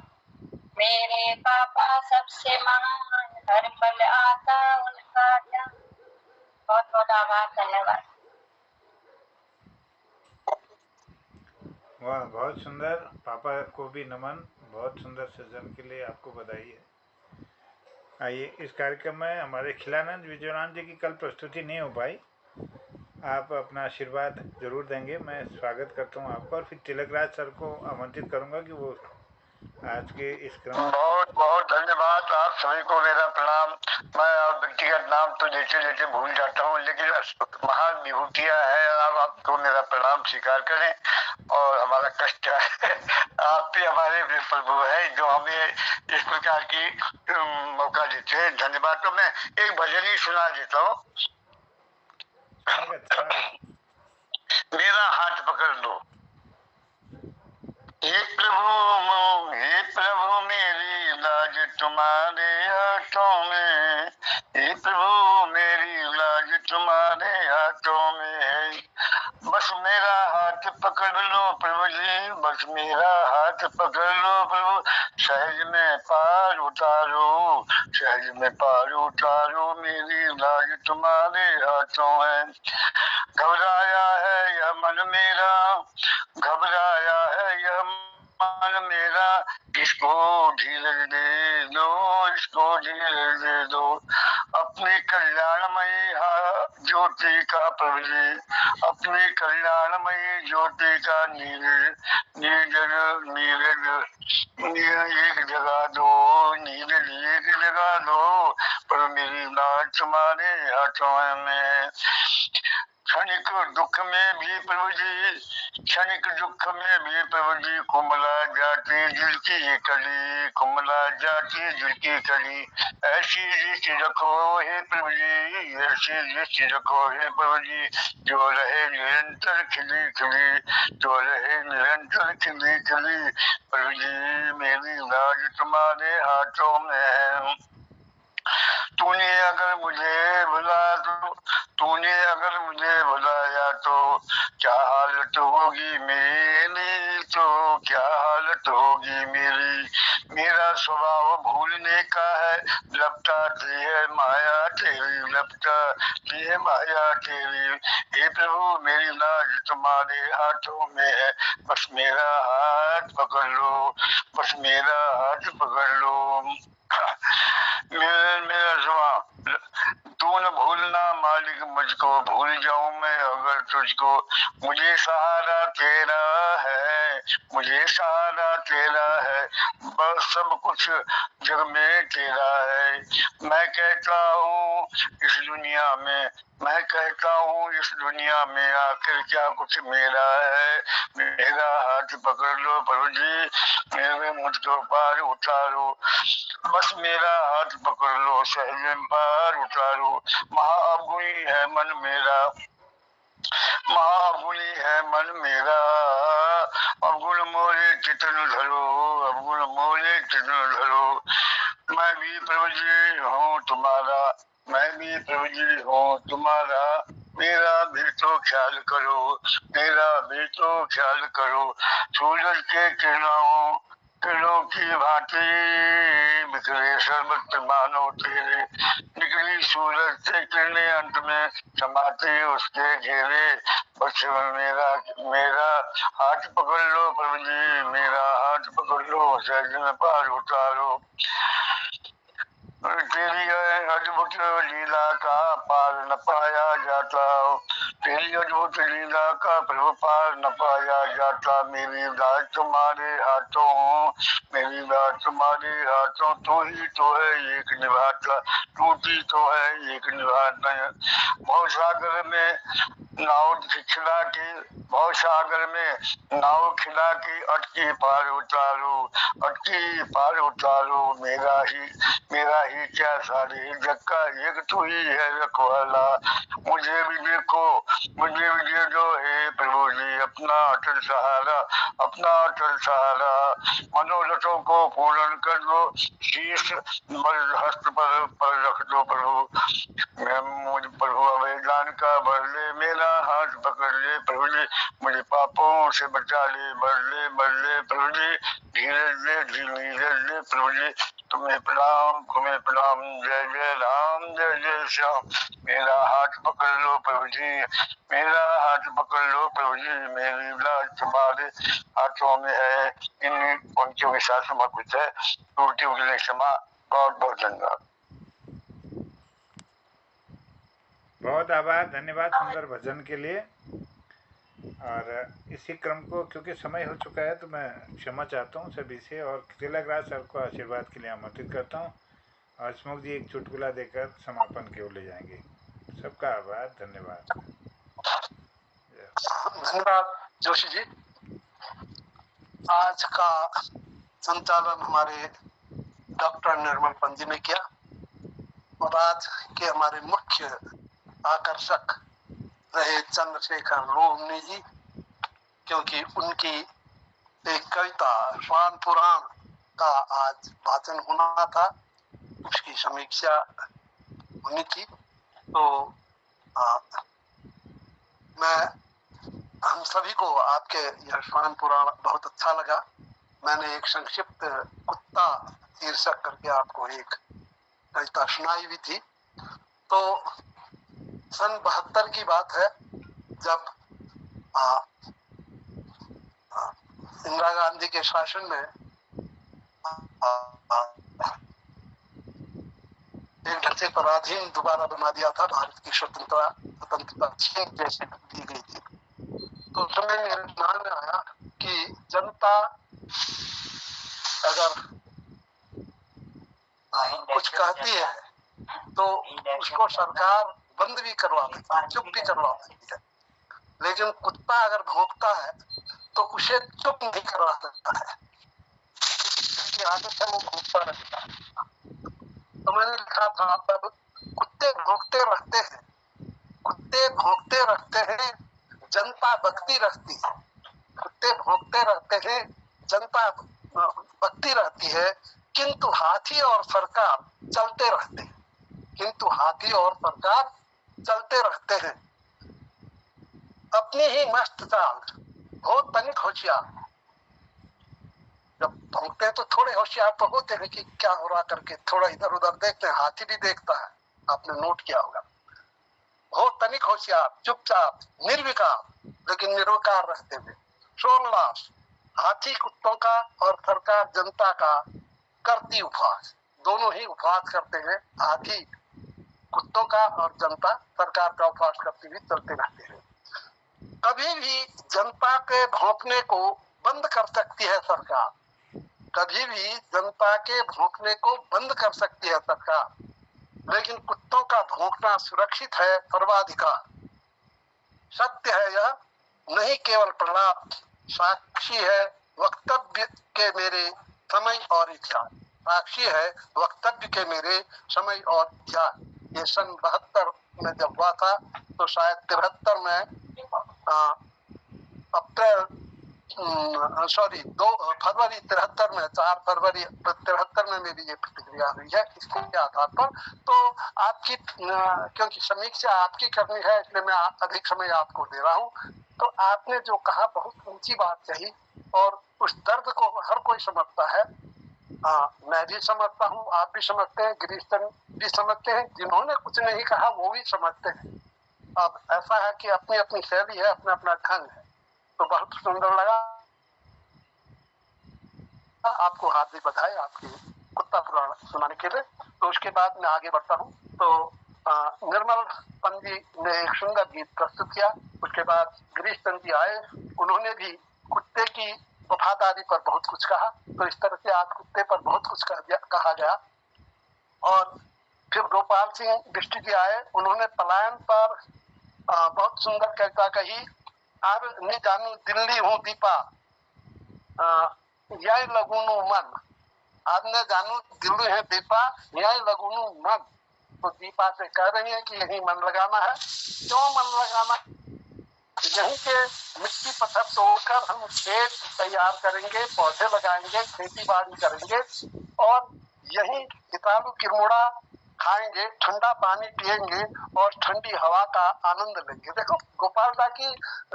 मेरे पापा सबसे महान, हर पल आता उनका ध्यान। बहुत बहुत आभार, धन्यवाद। वाह, बहुत सुंदर। पापा को भी नमन, बहुत सुंदर सृजन के लिए आपको बधाई है। आइए, इस कार्यक्रम में हमारे खिलानंद विजयनाथ जी की कल प्रस्तुति नहीं हो पाई, आप अपना आशीर्वाद जरूर देंगे। मैं स्वागत करता हूँ आपका, और फिर तिलकराज सर को आमंत्रित करूँगा कि वो आज के इस क्रम में। बहुत बहुत धन्यवाद, आप सभी को मेरा प्रणाम। मैं व्यक्तिगत नाम तो लेते लेते भूल जाता हूँ, लेकिन महान विभूतियाँ है, आपको मेरा प्रणाम स्वीकार करें। और हमारा कष्ट है आप भी हमारे प्रभु है जो हमें इस प्रकार की मौका देते हैं। धन्यवाद। तो मैं एक भजन ही सुना देता हूँ। मेरा हाथ पकड़ लो। हे प्रभु मेरी लाज तुम्हारे हाथों में, हे प्रभु मेरी लाज तुम्हारे हाथों में है। बस मेरा हाथ पकड़ लो प्रभु जी, बस मेरा हाथ पकड़ लो प्रभु। सहज में पार उतारो, सहज में पार उतारो, मेरी लाज तुम्हारे हाथों है। घबराया है यह मन मेरा, घबराया है यह मन मेरा, इसको धीरज दे दो, इसको धीरज दे दो। अपनी कल्याणमयी ज्योति का प्रभु जी, अपनी कल्याणमयी ज्योति का नीरज एक जगह दो, नीरज एक जगह दो, पर मेरी लाज तुम्हारे हाथों में। क्षणिक दुख में भी प्रभु जी, क्षणिक दुख में भी प्रभु जी, कुमला जाती दिल की कली, कुमला जाती दिल की कली। ऐसी दृष्टि रखो हे प्रभु जी, ऐसी दृष्टि रखो हे प्रभु जी, जो रहे निरंतर खिली खिली, जो रहे निरंतर खिली खिली। प्रभु जी मेरी लाज तुम्हारे हाथों में है। तूने अगर मुझे भुलाया तो क्या हालत होगी मेरी, तो क्या हालत होगी मेरी। मेरा स्वभाव भूलने का है, लपटाती है माया तेरी, लपटाती है माया तेरी। हे प्रभु मेरी लाज तुम्हारे हाथों में है, बस मेरा हाथ पकड़ लो, बस मेरा हाथ पकड़ लो। मेरा स्वभाव तू न भूलना मालिक मुझको, भूल जाऊं मैं अगर तुझको। मुझे सहारा तेरा है, मुझे सहारा तेरा है, बस सब कुछ जग में तेरा है। मैं कहता हूँ इस दुनिया में, मैं कहता हूँ इस दुनिया में आखिर क्या कुछ मेरा है। मेरा हाथ पकड़ लो प्रभु जी, मेरे मुझको पार उतारो, बस मेरा हाथ पकड़ लो, सहज पार उतारो। महाअवगुणी है मन मेरा, महाअवगुणी है मन मेरा, अवगुण मोरे चितन धरो, अवगुण मोरे चितन धरो। मैं भी प्रभु जी हूँ तुम्हारा, मैं भी प्रभु जी हूँ तुम्हारा, मेरा भी तो ख्याल करो, मेरा भी तो ख्याल करो। सूरज के किरणों की भांति बिखरे सर्वत्र मानो तेरे, निकली सूरज से किरणें अंत में समाते उसके घेरे। बस मेरा मेरा हाथ पकड़ लो प्रभु जी, मेरा हाथ पकड़ लो, सहज में पार उतारो। तेरी अद्भुत लीला का पार न पाया जाता, तेरी अद्भुत लीला का प्रभु पार न पाया जाता। मेरी लाज तुम्हारे हाथों, मेरी लाज तुम्हारे हाथों, तू ही तो है एक निभाता, टूटी तो है एक निभाता। भवसागर में नाव खिला के, भवसागर में नाव खिला के अटकी पार उतारो, अटकी पार उतारो। मेरा ही क्या सारे जग का एक तू ही है रखवाला। मुझे भी देखो, मुझे भी दे दो हे प्रभु जी अपना अटल सहारा, अपना अटल सहारा। मनोरथों को पूर्ण कर दो, शीश हस्त पर रख दो प्रभु। मुझे प्रभु अवैधान का भर ले, मेरा हाथ पकड़ ले प्रभु जी, मुझे पापों से बचा ले, भर ले प्रभु जी, धीरज ले प्रभु जी। तुम्हें प्रणाम, जय जय राम, जय जय श्याम। मेरा हाथ पकड़ लो प्रभु जी, मेरा हाथ पकड़ लो प्रभु जी, मेरी लाज तुम्हारे हाथों में है। इन पंक्तियों के साथ समर्पित है। टूटी उगले क्षमा। बहुत बहुत धन्यवाद। बहुत आभार, धन्यवाद सुंदर भजन के लिए। और इसी क्रम को, क्योंकि समय हो चुका है, तो मैं क्षमा चाहता हूँ सभी से और तिलकराज सर को आशीर्वाद के लिए आमंत्रित करता हूँ। और स्मोक जी एक चुटकुला देकर समापन की ओर ले जाएंगे। सबका आभार, धन्यवाद। धन्यवाद जोशी जी। आज का संचालन हमारे डॉक्टर निर्मल पंजी ने किया और आज के हमारे मुख्य आकर्षक रहे चंद्रशेखर लोमनी जी, क्योंकि उनकी एक कविता श्वान पुराण का आज वाचन होना था, उसकी समीक्षा होनी थी। तो मैं हम सभी को आपके यह श्वान पुराण बहुत अच्छा लगा। मैंने एक संक्षिप्त कुत्ता शीर्षक करके आपको एक कविता सुनाई भी थी। तो सन 72 की बात है, जब इंदिरा गांधी के शासन में एक ढांचे पर अधीन दोबारा बना दिया था, भारत की स्वतंत्रता छीन जैसे दी गई थी। तो उस समय मेरे ध्यान में आया कि जनता अगर कुछ कहती है तो उसको सरकार बंद भी करवा देती है, चुप भी करवा देती है, लेकिन कुत्ता अगर भौंकता है तो उसे चुप नहीं करवा सकता है, उसकी आदत है वो भौंकता रहता है। तो मैंने लिखा था, तब कुत्ते भौंकते रहते हैं, कुत्ते भौंकते रहते हैं, जनता बकती रहती है। कुत्ते भौंकते रहते हैं, जनता बकती रहती है, किंतु हाथी और सरकार चलते रहते हैं। किंतु हाथी और सरकार चलते रहते हैं अपनी ही मस्त चाल, बहुत तनिक होशियार। जब भौंकते हैं तो थोड़े होशियार तो होते हैं कि क्या हो रहा करके थोड़ा इधर उधर देखते हैं। हाथी भी देखता है, आपने नोट किया होगा। बहुत तनिक होशियार, चुपचाप, निर्विकार, लेकिन निर्विकार रहते हुए सोमलास। हाथी कुत्तों का और सरकार जनता का करती उपहास, दोनों ही उपहास करते हैं। हाथी कुत्तों का और जनता सरकार का उपहास करते हुए चलते रहते हैं। कभी भी जनता के भौंकने को बंद कर सकती है सरकार, कभी भी जनता के भौंकने को बंद कर सकती है सरकार, लेकिन कुत्तों का भौंकना सुरक्षित है, सर्वाधिकार। सत्य है यह, नहीं केवल प्रलाप, साक्षी है वक्तव्य के मेरे समय और इतिहास। साक्षी है वक्तव्य के मेरे समय और इतिहास। ये सन 72 में जब हुआ था तो शायद 73 में फरवरी 73 में, 4 फरवरी 73 में मेरी ये प्रतिक्रिया हुई है इसके आधार पर। तो आपकी क्योंकि समीक्षा आपकी करनी है इसलिए मैं अधिक समय आपको दे रहा हूँ। तो आपने जो कहा बहुत ऊंची बात कही और उस दर्द को हर कोई समझता है। मैं भी समझता हूँ, आप भी समझते हैं, गिरीशचंद भी समझते हैं, जिन्होंने कुछ नहीं कहा वो भी समझते हैं। अब ऐसा है कि अपनी अपनी शैली है, अपना अपना ढंग है। तो बहुत सुंदर लगा, आपको हार्दिक बधाई आपकी कुत्ता पुराण सुनाने के लिए। तो उसके बाद मैं आगे बढ़ता हूँ। तो निर्मल पंत जी ने एक सुंदर गीत प्रस्तुत किया। उसके बाद गिरीशचंद जी आए, उन्होंने भी कुत्ते की वफादारी पर बहुत कुछ कहा। तो इस तरह से आज कुत्ते पर बहुत कुछ कहा गया। और फिर गोपाल सिंह बिष्ट जी आए, उन्होंने पलायन पर बहुत सुंदर कविता कही। अब न जानू दिल्ली हूँ दीपा, यही लगुनु मन। आज न जानू दिल्ली है दीपा, यही लगुनु मन। तो दीपा से कह रही है कि यही मन लगाना है। क्यों मन लगाना? यहीं के मिट्टी पत्थर तोड़कर हम खेत तैयार करेंगे, पौधे लगाएंगे, खेती बाड़ी करेंगे और यही कीटाणु किरमुड़ा खाएंगे, ठंडा पानी पिएंगे और ठंडी हवा का आनंद लेंगे। देखो गोपाल दा की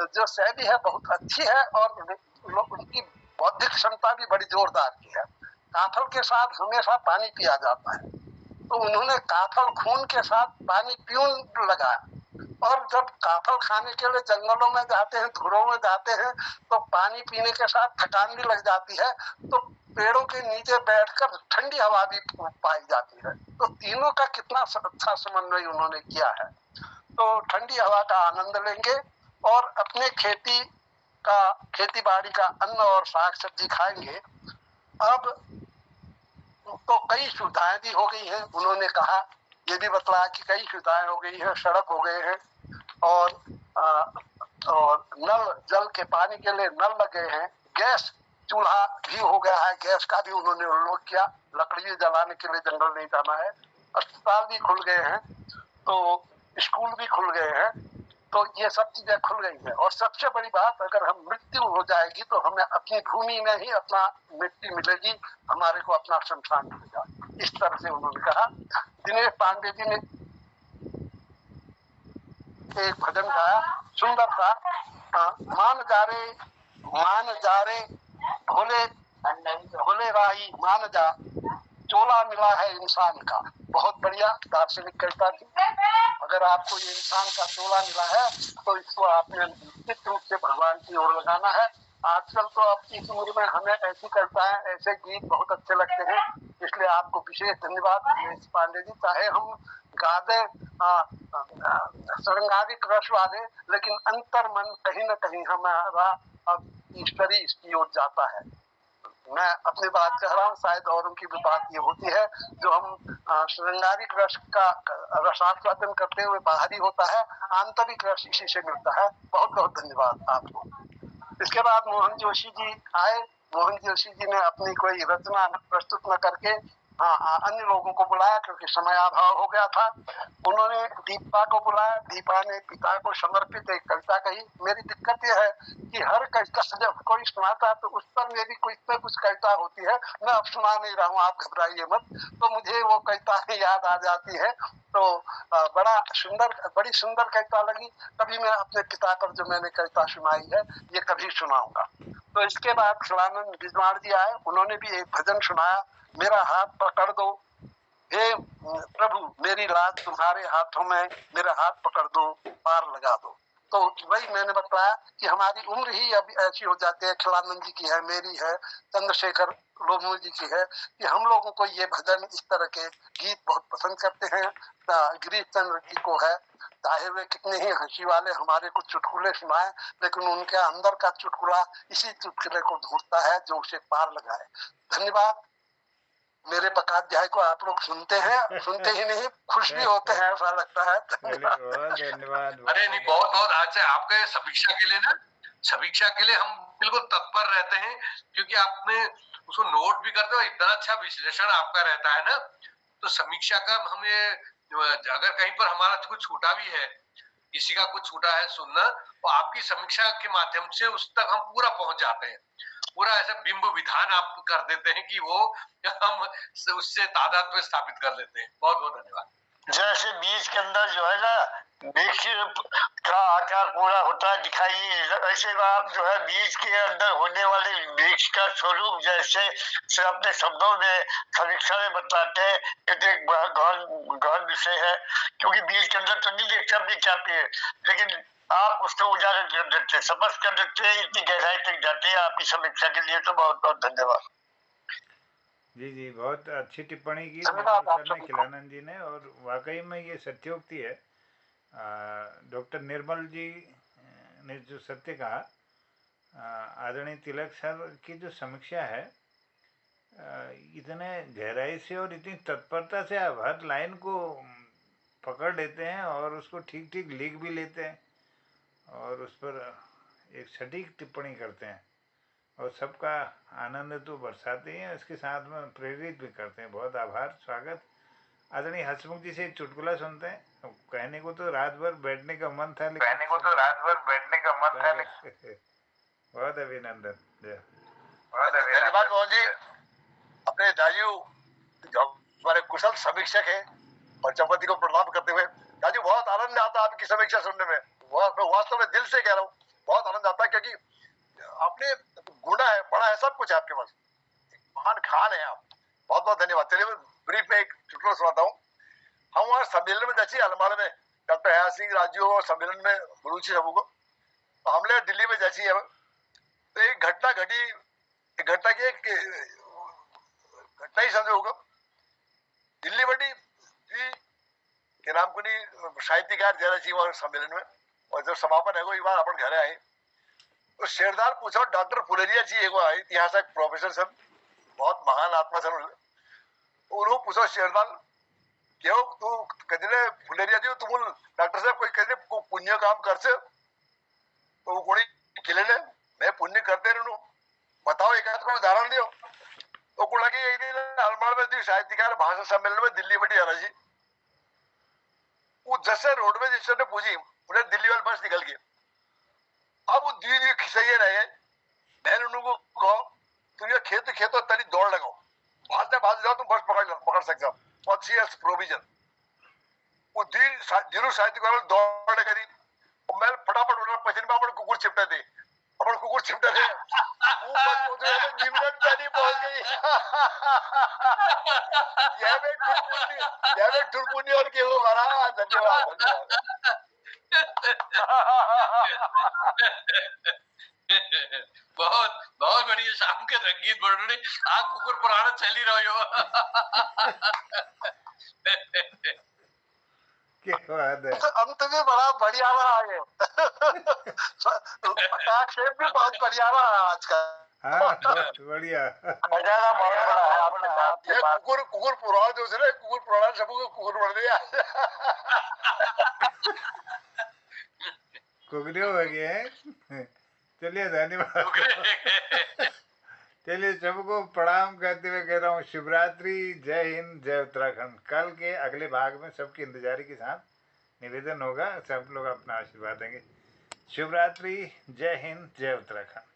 जो शैली है बहुत अच्छी है और उनकी बौद्धिक क्षमता भी बड़ी जोरदार की है। काफल के साथ हमेशा पानी पिया जाता है, तो उन्होंने काफल खून के साथ पानी पीऊं लगाया। और जब काफल खाने के लिए जंगलों में जाते हैं, धुरों में जाते हैं, तो पानी पीने के साथ थकान भी लग जाती है, तो पेड़ों के नीचे बैठकर ठंडी हवा भी पाई जाती है। तो तीनों का कितना अच्छा समन्वय उन्होंने किया है। तो ठंडी हवा का आनंद लेंगे और अपने खेती बाड़ी का अन्न और साग सब्जी खाएंगे। अब तो कई सुविधाएं भी हो गई हैं, उन्होंने कहा, ये भी बतलाया कि कई सुविधाएं हो गई हैं, सड़क हो गए हैं और नल जल के पानी के लिए नल लगे हैं, गैस चूल्हा भी हो गया है, गैस का भी उन्होंने उल्लेख किया, लकड़ी जलाने के लिए जंगल नहीं जाना है। अस्पताल भी खुल गए हैं, तो स्कूल भी खुल गए हैं, तो ये सब चीजें खुल गई हैं। और सबसे बड़ी बात, अगर हम मृत्यु हो जाएगी तो हमें अपनी भूमि में ही अपना मिट्टी मिलेगी, हमारे को अपना शमशान मिलेगा। इस तरह से उन्होंने कहा। दिनेश पांडे जी ने एक भजन गाया सुंदर सा, मान जा रे भोले राही मान जा, चोला मिला है इंसान का। बहुत बढ़िया दार्शनिक कविता थी। अगर आपको ये इंसान का चोला मिला है तो इसको आपने निश्चित रूप से भगवान की ओर लगाना है। आजकल तो अब इस उम्र में हमें ऐसी कविताएं, ऐसे गीत बहुत अच्छे लगते हैं, इसलिए आपको विशेष धन्यवाद दिनेश पांडे जी। चाहे हम गा दें श्रृंगारिक रस वाले, लेकिन अंतर मन कहीं न कहीं हमारा अब ईश्वरी इसकी ओर जाता है। मैं अपनी बात कह रहा हूँ, शायद औरों की भी बात ये होती है, जो हम श्रृंगारिक रस का रसास्वादन करते हुए बाहरी होता है, आंतरिक रस इसी से मिलता है। बहुत बहुत धन्यवाद आपको। इसके बाद मोहन जोशी जी आए। मोहन जोशी जी ने अपनी कोई रचना प्रस्तुत न करके अन्य लोगों को बुलाया, क्योंकि समय अभाव हो गया था। उन्होंने दीपा को बुलाया, दीपा ने पिता को समर्पित एक कविता कही। मेरी दिक्कत यह है कि हर कविता जब कोई सुनाता है तो उस पर मेरी कुछ न कुछ कविता होती है। मैं अब सुना नहीं रहा हूँ, आप घबराइए मत। तो मुझे वो कविता याद आ जाती है। तो बड़ी सुंदर कविता लगी। कभी मैं अपने पिता पर जो मैंने कविता सुनाई है ये कभी सुनाऊंगा। तो इसके बाद शिवानंद बिजवाड़ जी आए, उन्होंने भी एक भजन सुनाया, मेरा हाथ पकड़ दो हे प्रभु मेरी लाज तुम्हारे हाथों में, मेरा हाथ पकड़ दो पार लगा दो। तो वही मैंने बताया कि हमारी उम्र ही अभी ऐसी हो जाती है, खिलानंद जी की है, मेरी है, चंद्रशेखर लोमू जी की है, कि हम लोगों को ये भजन इस तरह के गीत बहुत पसंद करते हैं। गिरीश चंद्र जी को है, चाहे वे कितने ही हंसी वाले हमारे को चुटकुले सुनाए, लेकिन उनके अंदर का चुटकुला इसी चुटकुले को ढूंढता है जो उसे पार लगाए। धन्यवाद। मेरे बकाध्याय को आप लोग सुनते हैं, सुनते ही नहीं खुश भी होते हैं, ऐसा लगता है। धन्यवाद। अरे नहीं, बहुत बहुत अच्छा आपके समीक्षा के लिए ना, समीक्षा के लिए हम बिल्कुल तत्पर रहते हैं, क्योंकि आपने उसको नोट भी करते हो, इतना अच्छा विश्लेषण आपका रहता है ना। तो समीक्षा का हमें अगर कहीं पर हमारा कुछ छूटा भी है, किसी का कुछ छूटा है सुनना, तो आपकी समीक्षा के माध्यम से उस तक हम पूरा पहुंच जाते हैं। पूरा ऐसा बिंब विधान आप कर देते हैं कि वो हम उससे तादात्म्य स्थापित कर लेते हैं। बहुत बहुत धन्यवाद। जैसे बीज के अंदर जो है ना वृक्ष का आकार पूरा होता है दिखाई, ऐसे आप जो है बीज के अंदर होने वाले वृक्ष का स्वरूप जैसे से अपने शब्दों में समीक्षा में बताते हैं। ये तो एक बड़ा गहन विषय है, क्योंकि बीज के अंदर तो नहीं देखते अपनी क्या पेड़, लेकिन आप उसको उजागर कर देते, समझ कर देते, इतनी गहराई तक जाते हैं। आपकी समीक्षा के लिए तो बहुत बहुत धन्यवाद। जी बहुत अच्छी टिप्पणी की धन्यवाद आप सर ने, सबको। खिलानंद जी ने, और वाकई में ये सत्योक्ति है। डॉक्टर निर्मल जी ने जो सत्य कहा, आदरणीय तिलक सर की जो समीक्षा है, इतने गहराई से और इतनी तत्परता से आप हर लाइन को पकड़ लेते हैं और उसको ठीक ठीक लिख भी लेते हैं और उस पर एक सटीक टिप्पणी करते हैं और सबका आनंद तो बरसाते ही हैं, इसके साथ में प्रेरित भी करते हैं। बहुत आभार, स्वागत। आदरणीय हसमुख जी से चुटकुला सुनते हैं। कहने को तो रात भर बैठने का मन था, लेकिन बहुत अभिनंदन। धन्यवाद मोहन जी। अपने दाजू जो हमारे कुशल समीक्षक है और चंपति को प्रणाम करते हुए, दाजू बहुत आनंद आता है आपकी समीक्षा सुनने में। मैं वास्तव में दिल से कह रहा हूँ, बहुत आनंद आता है, क्योंकि आपने गुणा है, बड़ा है, सब कुछ है आपके पास, महान खान है आप। बहुत बहुत धन्यवाद। चलिए मैं ब्रीफ में एक चुटकुला सुनाता हूँ। हम वहाँ सम्मेलन में जाची अलमाड़ में डॉक्टर हया सिंह राजू और सम्मेलन में रुचि सबू को, तो हमने दिल्ली में जाची है। तो एक घटना घटी, घटना की एक घटना ही समझो होगा। दिल्ली बड़ी जी के नाम को नहीं साहित्यकार जरा जी वहां सम्मेलन में, और जब समापन है वो एक बार अपन घर आए, तो शेरदार पूछा डॉक्टर फुलेरिया जी एगो आए, इतिहास प्रोफेसर सब, बहुत महान आत्मा सन। उन्होंने पूछा शेरदार क्यों तू कजने फुलेरिया जी तुम डॉक्टर साहब कोई कजने को पुण्य काम कर से, तो वो कोई खिले ने मैं पुण्य करते रहूं, बताओ एक आध को उदाहरण दियो। तो को लगे एक दिन अलमाड़ में साहित्यकार भाषा सम्मेलन में दिल्ली बड़ी आना जी, वो जैसे रोडवेज स्टेशन ने पूछी, उन्हें दिल्ली वाली बस निकल गई। अब वो दी खिसाइए रहे, मैंने उनको कहो तुम ये खेतो तरी दौड़ लगाओ, भाग जाओ तुम बस पकड़ सकते हो, बहुत प्रोविजन। वो जीरो साहित्यकार दौड़ करी, मैं फटाफट उन्होंने पछिन में अपन कुकुर चिपटा दे, अपन कुकुर चिपटा दे, वो बस पहुंच गए, निमरन पैनी पहुंच गई। यह में ठुरपुनी और के वो हरा। धन्यवाद। बहुत बहुत बढ़िया। शाम के रंगीत बड़ोड़े आप कुकुर पुराना चल ही रहो हो। क्या बात है। तो अंत में बड़ा बढ़िया रहा है। शेप भी बहुत बढ़िया रहा आज का। हाँ बहुत बढ़िया। नजारा बहुत बड़ा है आपके साथ। ये कुकुर पुराना जो है, कुकुर पुराना सबको कुकुर बढ़ दिया। कुकरियों हो गए हैं। चलिए धन्यवाद। चलिए सबको प्रणाम करते हुए कह रहा हूँ शिवरात्रि, जय हिंद, जय उत्तराखंड। कल के अगले भाग में सबकी इंतजारी के साथ निवेदन होगा, सब लोग अपना आशीर्वाद देंगे। शिवरात्रि, जय हिंद, जय उत्तराखंड।